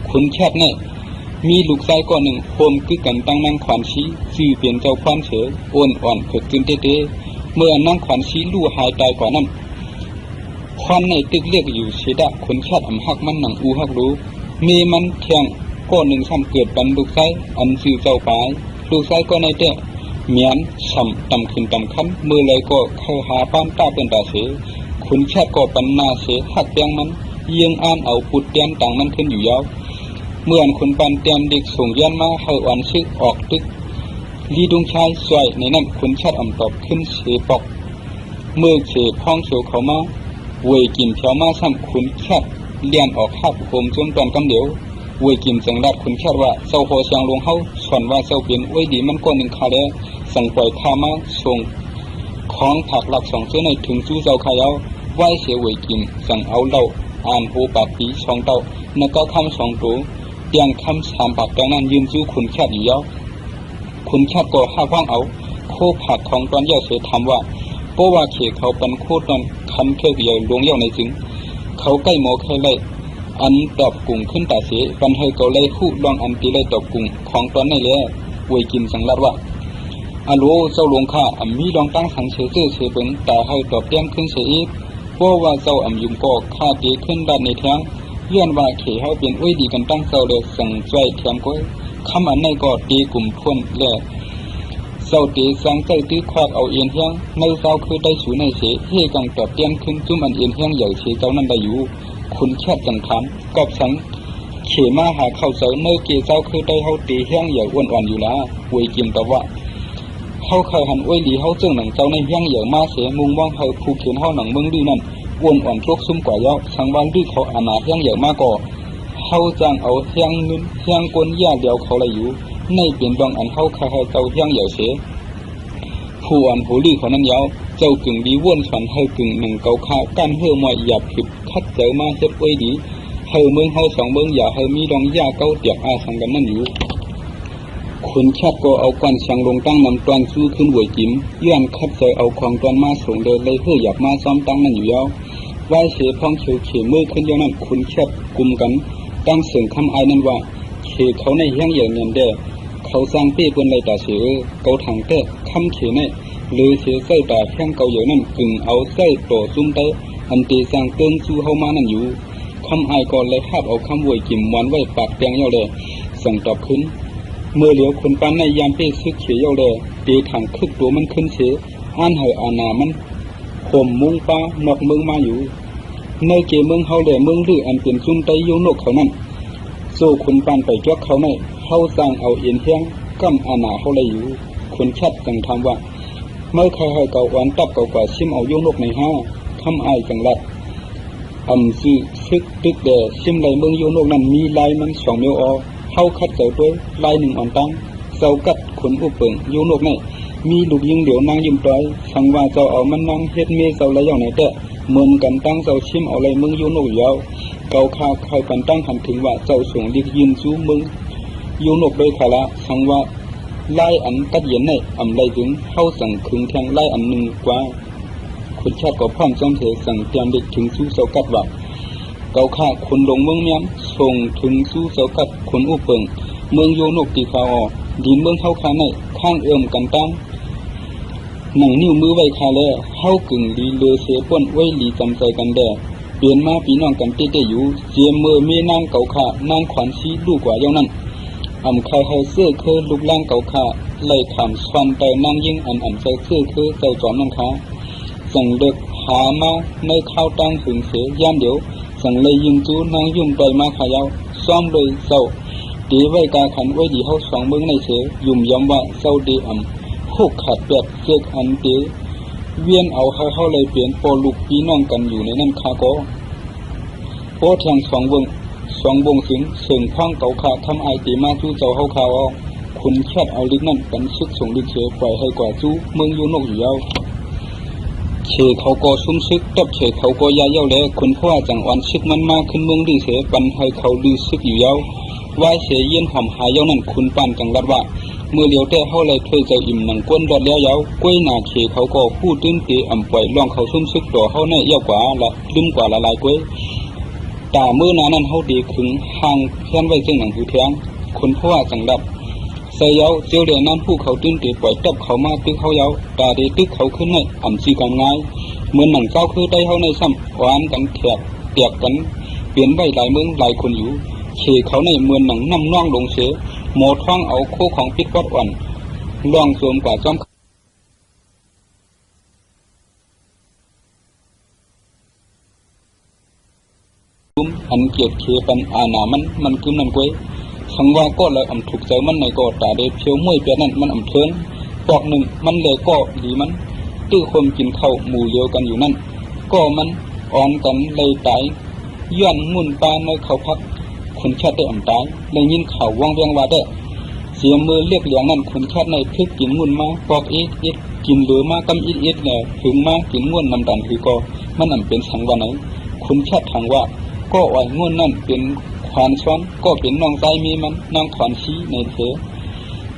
ขุนแคบเนี่ยมีลูกชายก้อนหนึ่งโฮมคือกันตั้งนางขวัญชีสื่อเปลี่ยนเจ้าควันเฉยอ่อนเผิดขึ้นเต้เมื่อนางขวัญชีลู่หายตายกว่านั้นควันในตึกเรียกอยู่เสดะขุนแคบอ่ำหักมันหนังอูหักรู้มีมันแทงก้อนหนึ่งซ้ำเกิดปันลูกชายอันสื่อเจ้าปลายลูกชายก็ในเตะเมียนซ้ำต่ำขึ้นต่ำขั้นเมื่อไรก็เข้าหาป้านตาเป็นตาเสขุนแคบก็ปันนาเสหักแปงมันยังอ่านเอาปุดเตียนต่างมันขึ้นอยู่ยาวเมื่อคนปันเตียนเด็กส่งยันมาให้อ่อนซึกออกตึกลีดุงชายสวยในนั้นขุนชัดอ่ำตอบขึ้นเสปอกเมื่อเสพ้องเขียวเขามาเวยกิมเขียวมาซ้ำขุนชัดเลียนออกหักโคมจนตอนกำเดียวเวยกิมจังรัดขุนชัดว่าเจ้าโหเสียงลงเฮาส่วนว่าเจ้าเป็นอ้วยดีมันก็หนึ่งคาแล้วสั่งปล่อยข้ามาส่งของผักหลักสองเสื้อในถึงจู้เจ้าขายเอาไหวเสียเวยกิมสั่งเอาเหล้าอ่านโอปากปีสองเต้าแล้วก็คำสองตัวเตียงคำสามปากแกนั้นยืนจู้ขุนชัดอยู่ยาวขุนชัดก็ห้าฟังเอาโคผักของตอนเย้าเสียทำว่าเพราะว่าเขเขาเป็นโคตรนั้นคันเขี้ยวเดียวลวงเย้าในจึงเขาใกล้หมอแค่ไล่อันตอบกุ้งขึ้นตาเสียปันให้เขาไล่คู่ลองอันตีไล่ตอบกุ้งของตอนนี้แล้วเวยกิมสังลัดว่าอโลเจ้าหลวงข้ามีลองตั้งสังเฉยเปิงแต่ให้ตอบเตี้ยมขึ้นเสียอีกเพราะว่าเจ้ายุงก็ข้าตีขึ้นด้านในแทงย้อนว่าเขเขาเป็นอ้วยดีกันตั้งเจ้าเลยสั่งใจแถมก้อยคำอันในก็ตีกลุ่มทวนแหล่เจ้าตีสังใจตีควักเอาเอียนแทงในเจ้าคือได้สูในเสียเฮกังตอบเตี้ยมขึ้นจุ่มอันเอียนแทงใหญ่เสียเจ้านั่นได้อยู่คุณแค่จังถามกอบสังเขมาหาเข้าเจ้าเมื่อเกเจ้าคือได้เขาตีแห้งใหญ่อ้วนอยู่ละเวยกิมตอบว่าเขาเคยหันอ้วยหลีเขาจึงหนังเจ้าในแห้งใหญ่มาเสียมุงว่างเขาผูกเขียนเขาหนังเมืองดื้อนั่นอ้วนทุกซุ่มกว่าเยาสังวันดื้อเขาอาณาแห้งใหญ่มากก่อเขาจ้างเอาแห้งเงินแห้งกวนยาเดียวเขาเลยอยู่ในเปลี่ยนบางอันเขาเคยให้เจ้าแห้งใหญ่เสียผู้อ่อนหูลือเขานั้นเยาเจ้ากึ่งดีว่นฉันให้กึ่งหนึ่งเกาข้ากันเฮือมวยหยาบผิดคัดเจอมาเฮ็ดอ้วยดีเฮาเมืองเฮาสองเมืองอย่าเฮามีดองยาเก้าเตียกอาสังกันนั่นอยู่ขุนชัดก็เอากวนเชียงลงตั้งนำตอนสู้ขึ้นหวยจิ้มย้อนคัดใจเอาของตอนมาส่งเดินเลยเพื่ออยากมาซ้อมตั้งนั่นอยู่ยาวไหวเสียพ้องเขียวเขมือขึ้นเดียวนั้นขุนชัดกลุ่มกันตั้งเสียงคำไอ้นั่นว่าเขเขาในแห้งใหญ่เนียนเด้เขาสร้างเปี้ยบนไรตาเสือเกาถังเต้คำเขในหรือเสียเส้ตาแห้งเกาใหญ่นั่นกึ่งเอาเส้ต่อซุ่มเต้อันตีสร้างเกินสู้เฮามานั่นอยู่คำไอ้ก่อนเลยคาบเอาคำหวยจิ้มวันไว้ปากแปงเยาเลยสั่งตอบขึ้นเมื่อเหลียวคนปั้นในยามเป้ซึกเขียวเยาเลยตีถังคึกตัวมันขึ้นเสียอ่านเหออาณามันข่มมุงป้านอกเมืองมาอยู่ในเกเมืองเฮาเลยเมืองลืออันเป็นซุ่มไตโยนกเขานั่นโซ่คนปั้นไปจวกเขาในเฮาสร้างเอาเอ็นเทียงกำอาณาเฮาเลยอยู่ค คนชัดจังทำว่าเมื่อใครให้เก่าวันตับเก่ากว่าชิมเอาโยนกในห้าทำอายจังลัดซื้อซึกตึกแด่ชิมไหลเมืองโยนกนั้นมีลายมัน2 เมลอเข้าคัดเก่าด้วยลาย1 อ่อนตั้งเจ้ากัดขนอุปเปิงโยนกนี่มีลูกยิงเดี๋ยวนางยิ้มต้อยสังว่าเจ้าเอามันนางเฮ็ดเมเจ้าไรอย่างไหนแต่เหมือนกันตั้งเจ้าชิมเอาไรเมืองโยนกยาวเก่าคาใครกันตั้งหันถึงว่าเจ้าส่งเรียกยินสู้เมืองโยนกโดยขาละสังว่าไล่อันกัดเย็นในไรถึงเข้าสั่งคึงแทงไล่อันหนึ่งกว่าคนชาติก็พร้อมจอมเถสั่งเตรียมเด็กถึงสู้เจ้ากัดว่าเก่าคาคนลงเมืองเมียมส่งถึงสู้เจ้ากัดคนอุปเปิงเมืองโยนกตีขาวดินเมืองเข้าคาในข้างกันตั้งหนังนิ้วมือไว้คาแล้วเข้ากึ่งลีเลเสป่นไว้ลีจำใจกันแด่เปลี่ยนมาพี่น้องกันเต้ๆอยู่เจียมเมื่อเมนางเก่าขานางขวัญชีลูกกว่าเย้านั้นใครให้เสื้อคือลูกล่างเก่าขาไล่ขำสฟันแต่นางยิ่งใส่เสื้อคือเจ้าจอมนั่นขาสั่งเด็กหามาในข้าวตั้งถึงเสียย่านเดียวสั่งเลยยิงจูนางยุ่มต่อยมาขายาวซ้อมเลยเจ้าดีไว้กาขันไว้ดีเขาสองเบื้องในเสียยุ่มย้ำว่าเจ้าดีพวกขาดแบบเจ๊กอันเดียเวียนเอาเข้าเลยเปลี่ยนโปลูกพี่น้องกันอยู่ในนั่นคาโก้โปแทง2 วงสิงเสียงพังเก่าขาทำไอตีมาจู้เจ้าเข้าข่าวเอาคุณแค่เอาลิกนั่นกันซึกส่งดิเสือปล่อยให้กว่าจู้เมืองยูนกอยู่ยาวเฉเขาก็ซุ่มซึกตับเฉเขาก็ยาเย้าแล้วคุณพ่อจังวันซึกมันมาขึ้นเมืองดิเสือปันให้เขาดื้อซึกอยู่ยาวว่าเสียเย็นหอมหายเย้านั่นคุณปานจังรัดว่าเมื่อเลี้ยวแต่เขาเลยเคยเจ้าอิ่มหนังก้นรอดแล้วยาวกล้วยหนาเขเขาก็พูดตื้นตีปล่อยลองเขาซุ่มซึกต่อเขาในเย้ากว่าละลืมกว่าละลายกล้วยตาเมื่อนั้นเขาดีขึงห่างเพื่อนไว้ซึ่งหนังหูแทงคนเพราะว่าจังดับเสียเย้าเจียวเดียนั้นผู้เขาตื้นตีปล่อยจับเขามาตึกเขาเย้าตาดีตึกเขาขึ้นในซีกันง่ายเหมือนหนังเจ้าคือได้เขาในซ้ำหวานกันแถบเตียกกันเปลี่ยนใบหลายเมืองหลายคนอยู่เขเขาในเหมือนหนังน้ำน่องลงเสียหมอท้องเอาโคของปิดวัดอ่อนล่องสวมกว่าจอมเกียรติเขปันอาณามันคือนั่นกวยสังว่าก็เลยถูกใจมันในก็ตาเด็ดเพียวมวยเปียนั่นมันเทิงปอกหนึ่งมันเลยก็ดีมันตื้อคนกินข้าวหมู่เดียวกันอยู่นั่นก็มันอ่อนกันเลยตายย้อนมุ่นปานในเขาพักคนชาติได้ตายเลยยินข่าวว่างเวียงว่าได้เสียมือเรียกเหลียงนั่นคนชาติในทึกกินมุ่นมาปอกเอ็ดกินเหลือมากำอิดเนี่ยถึงมากินง่วนนำดันคือก็มันเป็นสังวันไหนคนชาติทางว่าก็อ่อยง่วนนั่นเป็นขวานซ้อนก็เป็นน้องใจมีมันนางขวานชี้ในเถอ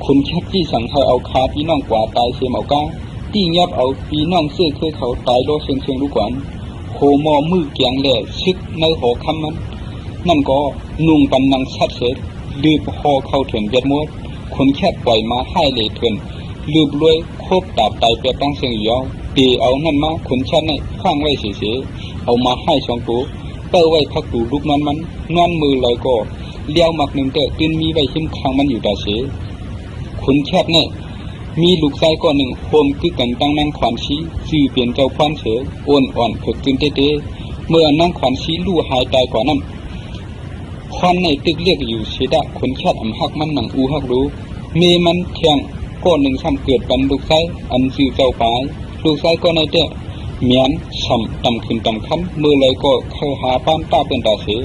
คนชาติที่สั่งให้เอาคาพี่น้องกว่าตายเสียเอาก้าที่ยับเอาพี่น้องเสื้อคือเขาตายโลเชียงลูกกวนโคมอมือเกียงแหล่ซึกในหอคำมันนั่นก็นุ่งปันนางชัดเสร็จลืบหอเข้าถึงเย็ดมดคนแค่ปล่อยมาให้เลยเถินลืบรวยครบตาบตายเปียตั้งเสียงยาวตีเอานั่นมาคนชาติในข้างไว้เสียเอามาให้2 ตัวเปิดไว้พักดูลูกมันนอนมือเลยก็เลี้ยวมักหนึ่งแต่ตื่นมีไว้หิ้มข้างมันอยู่ตาเสียคนชาติเนี่ยมีลูกชายก็1 โฮมคือกันตั้งนางขวัญชีชื่อเปลี่ยนเจ้าพรเสืออ่อนๆฝึกตื่นเต้เมื่อนางขวัญชีลู่หายตายกว่านั้นควันในตึกเรียกอยู่เสดะคนชาติหักมันหนังอูหักรู้เมมันแทงก็1 ซ้ำเกิดกันลูกชายชื่อเจ้าปายลูกชายก็ในแต่เมียนซ้ำต่ำขึ้นต่ำคันเมื่อไรก็เข้าหาป้านตาเป็นตาเสือ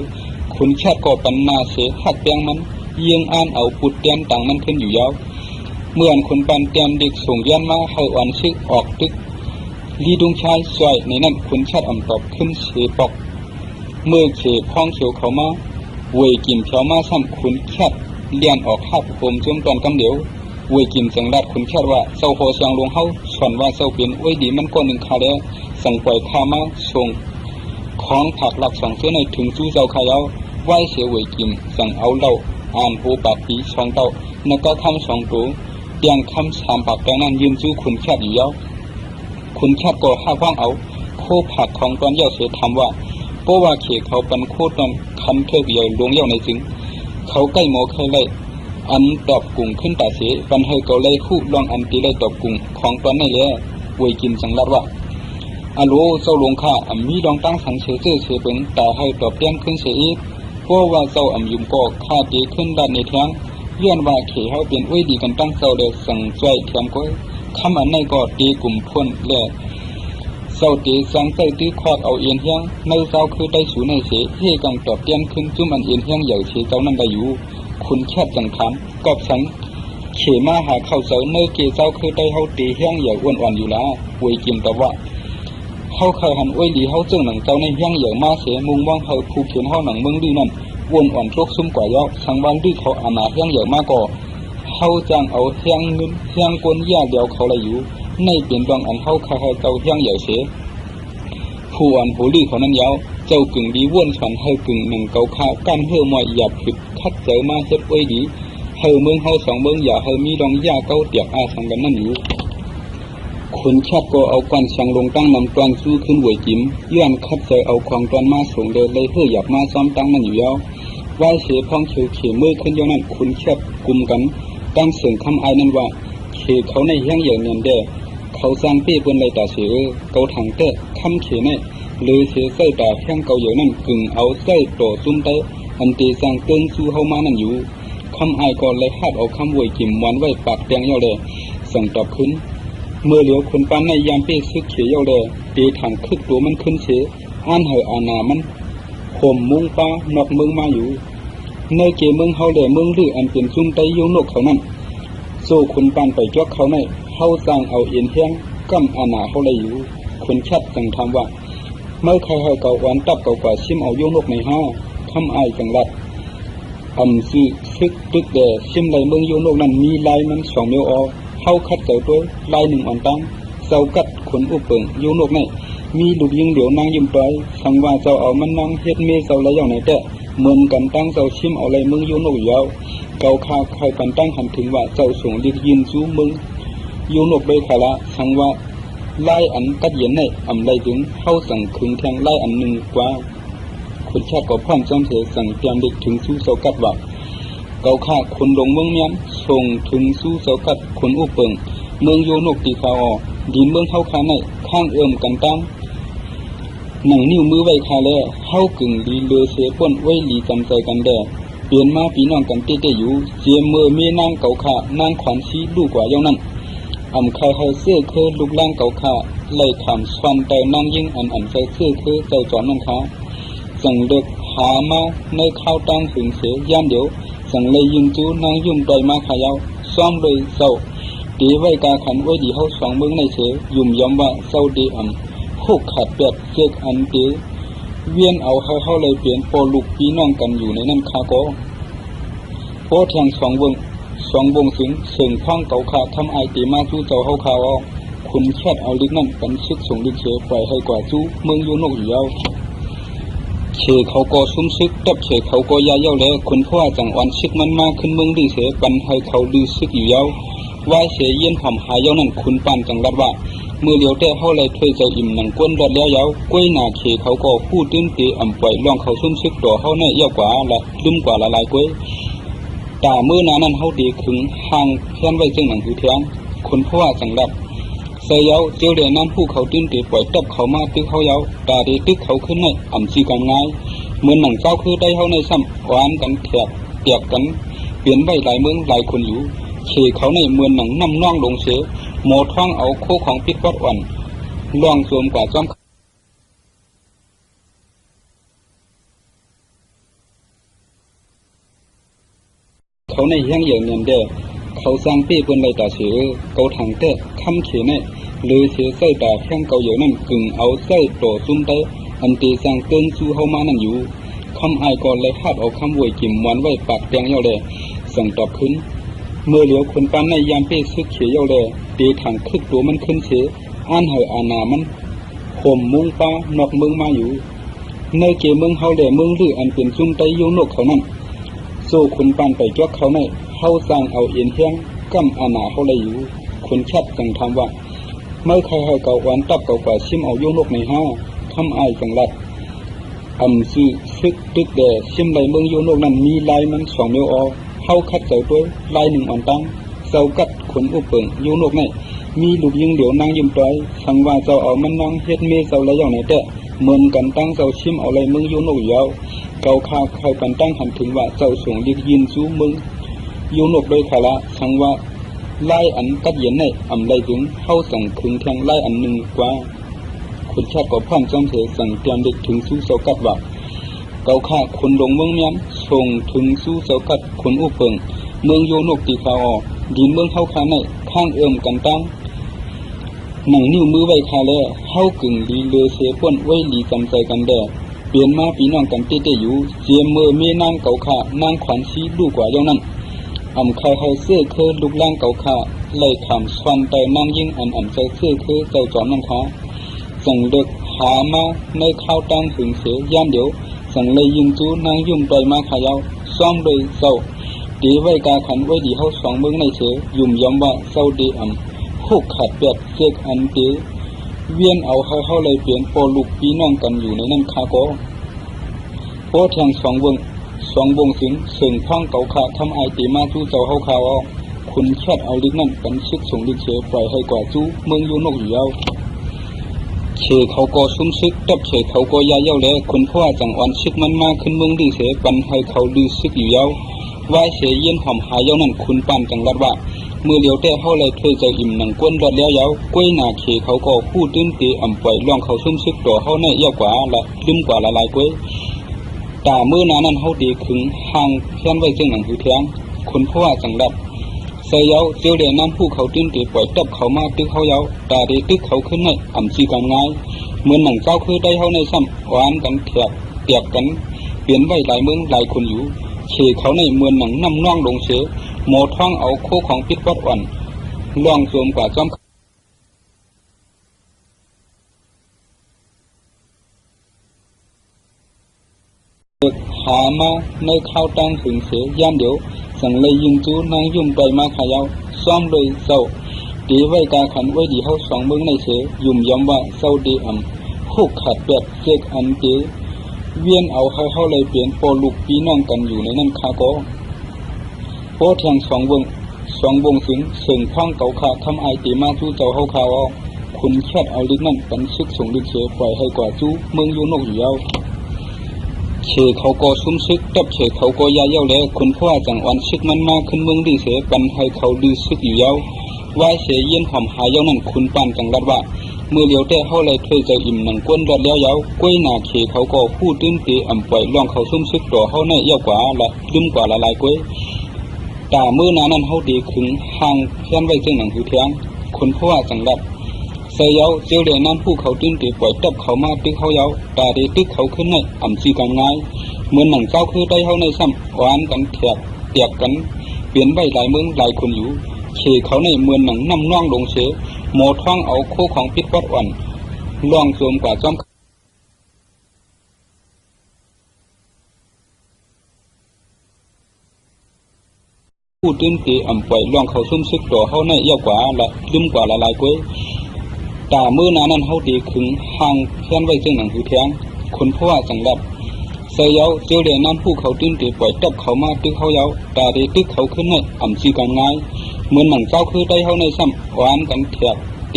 คนชาติก็ปันนาเสือหักแปงมันยิงอ่านเอาปุดเตียนต่างมันขึ้นอยู่ยาวเมื่อคนปันเตียนเด็กส่งยันมาให้อ่อนซึกออกตึกลีดุงชายสวยในนั้นคนชาติตอบขึ้นเสปอกเมื่อเขพ้องเขียวเขามาเวยกิมเขียวมาซ้ำคุณแคดเลียนออกหับโฮมจมตอนกำเดียวเวยกิมสังรัดคุณแคดว่าเศร้าโหเสียงลงเฮาสอนว่าเศร้าเป็นอ้วยดีมันก็1 คาแล้วสั่งปล่อยข้ามาส่งของผักหลัก2 เสื้อในถึงจู้เจ้าขายเอาไหวเสียเวยกิมสั่งเอาเหล้าอ่านโหปากปี2 เต้าแล้วก็คำ2 ตัวเตียงคำ3 ปากแต่นั้นยืนจู้คุณแคดอยู่ยาวคุณแคดก็ห้าว่างเอาโคผักของตอนเย้าเสียทำว่าเพราะว่าเขเขาปันโคตรนั้นคันเทิกใหญ่ลงเย้าในจึงเขาใกล้หมอเคยไล่ตอบกุ่งขึ้นตาเสียปันให้เขาไล่คู่ลองตีไล่ตอบกุ่งของตอนนี้แหละเวยกิมสังรัดว่าอโลเจ้าหลวงข้ามีดองตั้งสังเสือเสือเป็นแต่ให้ตอบเตี้ยนขึ้นเสียอีกเพราะว่าเจ้ายุ่มก็ข้าตีขึ้นด้านในแทง ย้อนว่าเขเฮาเป็นอ้วยดีกันตั้งเซาเดสั่งจ่อยเทียมก้อยคำอันในก็ตีกลุ่มพ่นแลเซาตีสังเซาตีควักเอาเอียนเฮียงในเซาคือได้สูในเสเฮกังตอบเตียนขึ้นจุ่มอันเอียนเฮียงใหญ่เสเจ้านั้นได้อยู่คุณแค่จังถามกอบสังเขมาหาเข้าเสาเนเกเจ้าคือได้เฮาตีเฮียงใหญ่อ้วนอ่อนอยู่ละป่วยกินแต่ว่าเฮาเคยหันอ้วยดีเฮาจึงหนังเจ้าในเฮียงใหญ่มาเสมุงว่างเฮาผู้เขียนเฮาหนังเมืองดื้อนั่นอ้วนอ่อนโรคซุ่มกว่ายอกสังวันดื้อเขาอาณาเฮียงใหญ่มากก่อเฮาจังเอาเฮียงเงินเฮียงกวนยาเดียวเขาเลยอยู่ในเปลี่ยนดวงอันเฮาเคยเจ้าเฮียงใหญ่เสผู้อ่อนหูลือเขานั้นยาวเจ้ากึ่งดีว่นฉันเฮากึ่งหนึ่งเกาคากันเฮอมอยหยาบผิดคัดเจอมาเฮ็ดอ้วยดีเฮาเมืองเฮาสองเมืองอย่าเฮามีดองยาเก้าเตียกอาสังกันนั่นอยู่คนชาติก็เอากวนสังลงตั้งนำตอนสู้ขึ้นหวยจิ้มย้อนคัดเจอเอาของตอนมาส่งเดินเลยเพื่อหยับมาซ้อมตั้งนั่นอยู่ยาวว่าเสียพ้องเขียวเขียมือขึ้นยาวนั้นคุณแคบกลุ่มกันตั้งเสียงคำอายนั่นว่าเขเขาในเฮี้ยงเหยื่อเนียนเด้เขาสร้างเปี้ยบนไรตาเสือเกาถังเตะคำเขในหรือเสียเส้ตาเฮี้ยงเกาเหยื่อนั่นกึ่งเอาเส้โตซุ่มเตะอันตีสร้างเกินสู้เฮามานั่นอยู่คำอายก่อนเลยคาดเอาคำหวยจิ้มวันไว้ปากแดงยาวเลยสั่งตอบขึ้นเมื่อเหลียวคนปั้นในยามเปี้ยซึกเขียาวเลยตีถังคึกตัวมันขึ้นเสียอ่านเหออานามันข่มมุงป้านอกเมืองมาอยู่ในเกเมืองเฮาเลยเมืองลืออันเป็นซุ่มไตโยนกเขานั่นโซ่คนปั้นไปจอกเขาในเฮาสร้างเอาเอ็นเฮียงกั้มอานาเขาเลยอยู่คนชัดจังทำว่าเมื่อใครให้เก่าวันตับเก่ากว่าชิมเอาโยนกในห้าทำอายจังรัดซื้อซึกตึกแด่ชิมไหลเมืองโยนกนั้นมีลายมันสองเมียวอเฮาคัดเก่าตัวลายหนึ่งอ่อนตั้งเสากัดขนอุปเปิงโยนกในมีลูกยิงเดี๋ยวนางยิ้มไปสังว่าเจ้าเอามันนั่งเฮ็ดเมเสาไรอย่างไหนแต่เหมือนกันตั้งเจ้าชิมเอาไรเมืองโยนกยาวเก่าคาใครกันตั้งหันถึงว่าเจ้าส่งเรียกยินสู้เมืองโยนกโดยขาละสังว่าไล่อันกัดเย็นในไรถึงเข้าสั่งคึงแทงไล่อันหนึ่งกว่าคนชาติก็พร้อมจอมเสียสั่งเตรียมเด็กถึงสู้เสากัดว่าเก่าข้าคนลงเมืองเมียนส่งถึงสู้เสากัดคนอุปเปิงเมืองโยนกตีขาวดินเมืองเข้าขาในข้างกันตั้งหนังนิ้วมือไว้คาแลเข้ากึ่งดีเลือเสียป้นไว้หลีจำใจกันแด่เปลี่ยนมาปีน้องกันเต้ๆอยู่เจียมเมื่อเมียนางเก่าข้านางขวัญชีลูกกว่าเย้านั้นใครเสื้อเคยลูกล่างเก่าข้าไล่ขำสวนแต่นางยิ่งอันใจเสื้อเคยใจจอนนั่นค้าสั่งเด็กหามาในข้าวตั้งถึงเสียย่านเดียวสั่งเลยยิงจูนางยุ่มใจมาขายาวซ้อมเลยเศร้าตีไว้กาขันไว้ดีเขาสองเมืองในเสียยุ่มย้อมว่าเศร้าดีพวกขาดเปียกเจ๊กอันเตเวียนเอาเขาเลยเปลี่ยนโปลูกพี่น้องกันอยู่ในนั่นคาโกโปแทงสองวงสิงเสียงพังเก่าขาทำไอตีมาสู้เจ้าเขาขาวคุณแค่เอาลิกนั่นกันชึกส่งลิกเชปล่อยให้กว่าสู้เมืองยูนกอยู่ยาวเชเขาก็ซุ่มซึกตับเชเขาก็ยาเย้าแล้วคุณพ่อจังอ่อนซึกมันมาขึ้นเมืองดื้อเสปันให้เขาดื้อซึกอยู่ยาวว่าเสียเย็นหอมหายเย้านั่นคุณปานจังรัดว่าเมื่อเลี้ยวแต่เขาเลยถอยเจ้าอิ่มหนังก้นรอดแล้วยาวกล้วยหนาเขเขาก็พูดตื้นตีปล่อยล่องเขาซุ่มซึกตัวเขาเนี่ยเยอะกว่าละลืมกว่าละลายกล้วยตาเมื่อนั้นเขาดีขึงห่างเพื่อนไว้จึงหนังหือเทียงคนพ่อจังรัดเสียเย้าเจ้าเดียนั้นผู้เขาตื้นตีปล่อยตับเขามาตึกเขาเย้าตาดีตึกเขาขึ้นในจีกันง่ายเหมือนหนังเจ้าคือได้เขาในซ้ำหวานกันแถบเตียบกันเปลี่ยนใบหลายเมืองหลายคนอยู่เขเขาในเหมือนหนังน้ำน่องลงเสียโมท้องเอาโคของปิดวัดอ่อนล่องโจมกว่าจอมเขาในเฮี้ยงเหยื่อเนียนเด้เขาสร้างเปี้ยบนไรตาเสือเกาถังเตะคำเขในหรือเสียเส้ตาแข้งเกาเหยื่อนั่นกึ่งเอาเส้โตซุ่มเตะอันตีสร้างเกินสู้เฮามานั่นอยู่คำอายก่อนเลยคาดเอาคำวยจิ้มหวานไว้ปากแดงเย้าเลยสั่งตอบขึ้นเมื่อเหลียวคนปั้นในยามเปี้ยซึกเขียเย้าเลยตีถังคึกตัวมันขึ้นเสียอ่านเหออานามันข่มมุงป้านอกเมืองมาอยู่ในเกเมืองเฮาเลยเมืองลืออันเป็นซุ่มไตโยนกเขานั่นโซ่คนปั้นไปจอกเขาในเฮาสร้างเอาเอ็นเฮียงกั้มอานาเขาเลยอยู่คนชัดจังทำว่าเมื่อใครให้เก่าวันตับเก่ากว่าชิมเอาโยนกในห้าทำอายจังรัดซื้อซึกตึกแด่ชิมไหลเมืองโยนกนั้นมีลายมันสองเมียวอเฮาคัดเจ้าตัวลายหนึ่งอ่อนตั้งเสากัดขนอุปเปิงโยนกในมีลูกยิงเดี๋ยวนางยิ้มปล่อยสังว่าเจ้าเอามันนั่งเฮ็ดเมเสาไรอย่างไหนแต่เหมือนกันตั้งเจ้าชิมเอาไรเมืองโยนกยาวเก่าคาใครกันตั้งหันถึงว่าเจ้าส่งเรียกยินสู้เมือง ยูนกโดยขาละสังว่าไล่อันกัดเย็นในอ่ำไล่ถึงเข้าสั่งคึงแทงไล่อันหนึ่งกว่าคุณชาติก็พร้อมจำเสสั่งเตรียมเด็กถึงสู้เสากัดว่าเกาข่าคนลงเมืองเมียนส่งถึงสู้เสากัดคนอุเปิงเมืองโยนกตีขาวดินเมืองเข้าขาในข้างเอื้อมกันตั้งหนังนิ้วมือไว้คาแลเข้ากึ่งดีเลเสป่นไว้ลีกำใจกันแดดเปลี่ยนมาปีน้องกันเต้ๆอยู่เจียมเมื่อเมนางเกาข่านางขวัญชีลูกกว่าเจ้านั้นอ่ำใครให้เสื้อเคอลูกล่างเก่าข่าไล่ขำสวันแต่นางยิ่งอ่ำใจเสื้อเคอเจ้าจอมนั่งขาสั่งเด็กหามาในข้าวตั้งถึงเสียย่านเดียวสั่งเลยยิงจูนางยุ่มปล่อยมาขายาวซ่อมโดยเศร้าตีไว้กาขันไว้ดีเขาสองเมืองในเสือยุ่มยอมว่าเศร้าดีอ่ำคู่ขาดเปียดเสกอันตีเวียนเอาเขาเลยเปลี่ยนโปลูกพี่น้องกันอยู่ในนั่นคาโกโปแทงสองวงสิงเสียงพังเก่าขาทำไอตีมาจู้เจ้าเขาข่าวคุณแค่เอาลิ้นนั่นกันชึกส่งลิ้นเฉยปล่อยให้กว่าจู้เมืองยูนกอยู่ยาวเฉยเขาก็ซุ้มซึกตับเฉยเขาก็ยาเย้าแล้วคุณพ่อจังอ่อนซึกมันมาขึ้นเมืองดื้อเสปันให้เขาดื้อซึกอยู่ยาวว่าเสียเย็นหอมหายเย้านั่นคุณปานจังรัดว่าเมื่อเลี้ยวแต่เขาเลยเคยเจออิ่มหนังก้นรอดแล้วยาวกล้วยหนาเขเขาก็พูดตื้นตีอ่ำปล่อยล่องเขาซุ้มซึกตัวเขาในเย้ากว่าละลืมกว่าละลายกล้วยตาเมื่อนานั้นเขาดีขึงห่างเพี้ยนไว้จึงหนังหือแทงคุณพ่อจังรัดเสียเย้าเจียวเดน้ำผู้เขาตื้นตีปล่อยตับเขามาตึกเขาเย้าตาดีตึกเขาขึ้นในอ่ำชีกันง่ายเหมือนหนังเจ้าคือได้เขาในซ้ำหวานกันเถียกกันเปลี่ยนไว้หลายเมืองหลายคนอยู่เฉเขาในเหมือนหนังน้ำน่องลงเสือโมท่องเอาโคของปิดวัดอ่อนล่องโจมกว่าจอมหามาในข้าวตั้งถึงเสียย่านเดียวสั่งเลยยิงจูนางยุ่มปล่อยมาขายาวซ่อมโดยเศร้าตีไว้กาขันไว้ดีเขาสองเมืองในเสือยุ่มย้ำว่าเศร้าดีอ่ำคู่ขาดเปียดเสกอันเตเวียนเอาเขาเลยเปลี่ยนโปลูกพี่น้องกันอยู่ในนั่นคาโกโปแทงสองวงสิงเสียงพังเก่าขาทำไอตีมาจู้เจ้าเขาข่าวคุณแค่เอาลิ้นนั่นกันชึกส่งลิ้นเฉยปล่อยให้กว่าจู้เมืองยูนกอยู่ยาวเฉยเขาก็ซุ้มซึกตับเฉยเขาก็ยาเย้าแล้วคุณพ่อจังอ่อนซึกมันมาขึ้นเมืองดื้อเสปันให้เขาดื้อซึกอยู่ยาวว่าเสียเย็นหอมหายเย้านั่นคุณปานจังรัดว่าเมื่อเลี้ยวแต่เขาเลยเคยเจออิ่มหนังก้นรอดแล้วยาวกล้วยหนาเขเขาก็พูดตื้นตีอ่ำปล่อยล่องเขาซุ้มซึกตัวเขาในเย้ากว่าละลืมกว่าละลายกล้วยตาเมื่อนั้นเขาดีขึงห่างเพี้ยนไว้จึงหนังหือแทงคุณพ่อจังรัดเสียเย้าเจียวเดน้ำผู้เขาตื้นตีปล่อยตับเขามาตึกเขาเย้าตาดีตึกเขาขึ้นในอ่ำชีกันง่ายเหมือนหนังเจ้าคือได้เขาในซ้ำหวานกันเถียกกันเปลี่ยนไว้หลายเมืองหลายคนอยู่เขเขาในเหมือนหนังน้ำน่องลงเสือโมท่องเอาโคของปิดวัดอ่อนล่องโจมกว่าจอมผู้ตื้นตีอ่ำปล่อยล่องเขาซุ้มซึกตัวเขาในเย้ากว่าละลืมกว่าละลายกล้วยตาเมื่อนั้นเขาดีขึงห่างเพี้ยนไว้จึงหนังหือแทงคุณพ่อจังรัดเสียเย้าเจียวเดน้ำผู้เขาตื้นตีปล่อยตับเขามาตึกเขาเย้าตาดีตึกเขาขึ้นในอ่ำชีกันง่ายเหมือนหนังเจ้าคือได้เขาในซ้ำหวานกันเถี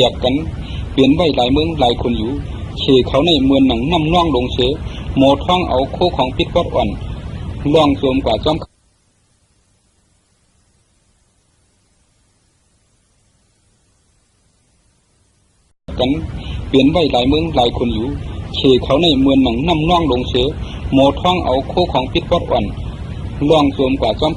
ยกกันเปลี่ยนไว้หลายเมืองหลายคนอยู่เขเขาในเหมือนหนังน้ำน่องลงเสือโมท่องเอาโคของปิดวัดอ่อนล่องโจมกว่าจอมกันเปลี่ยนไว้หลายเมืองหลายคนอยู่เขเขาในเหมือนหนังน้ำน่องลงเสือโมท่องเอาโคของปิดวัดอ่อนล่องโจมกว่าจอม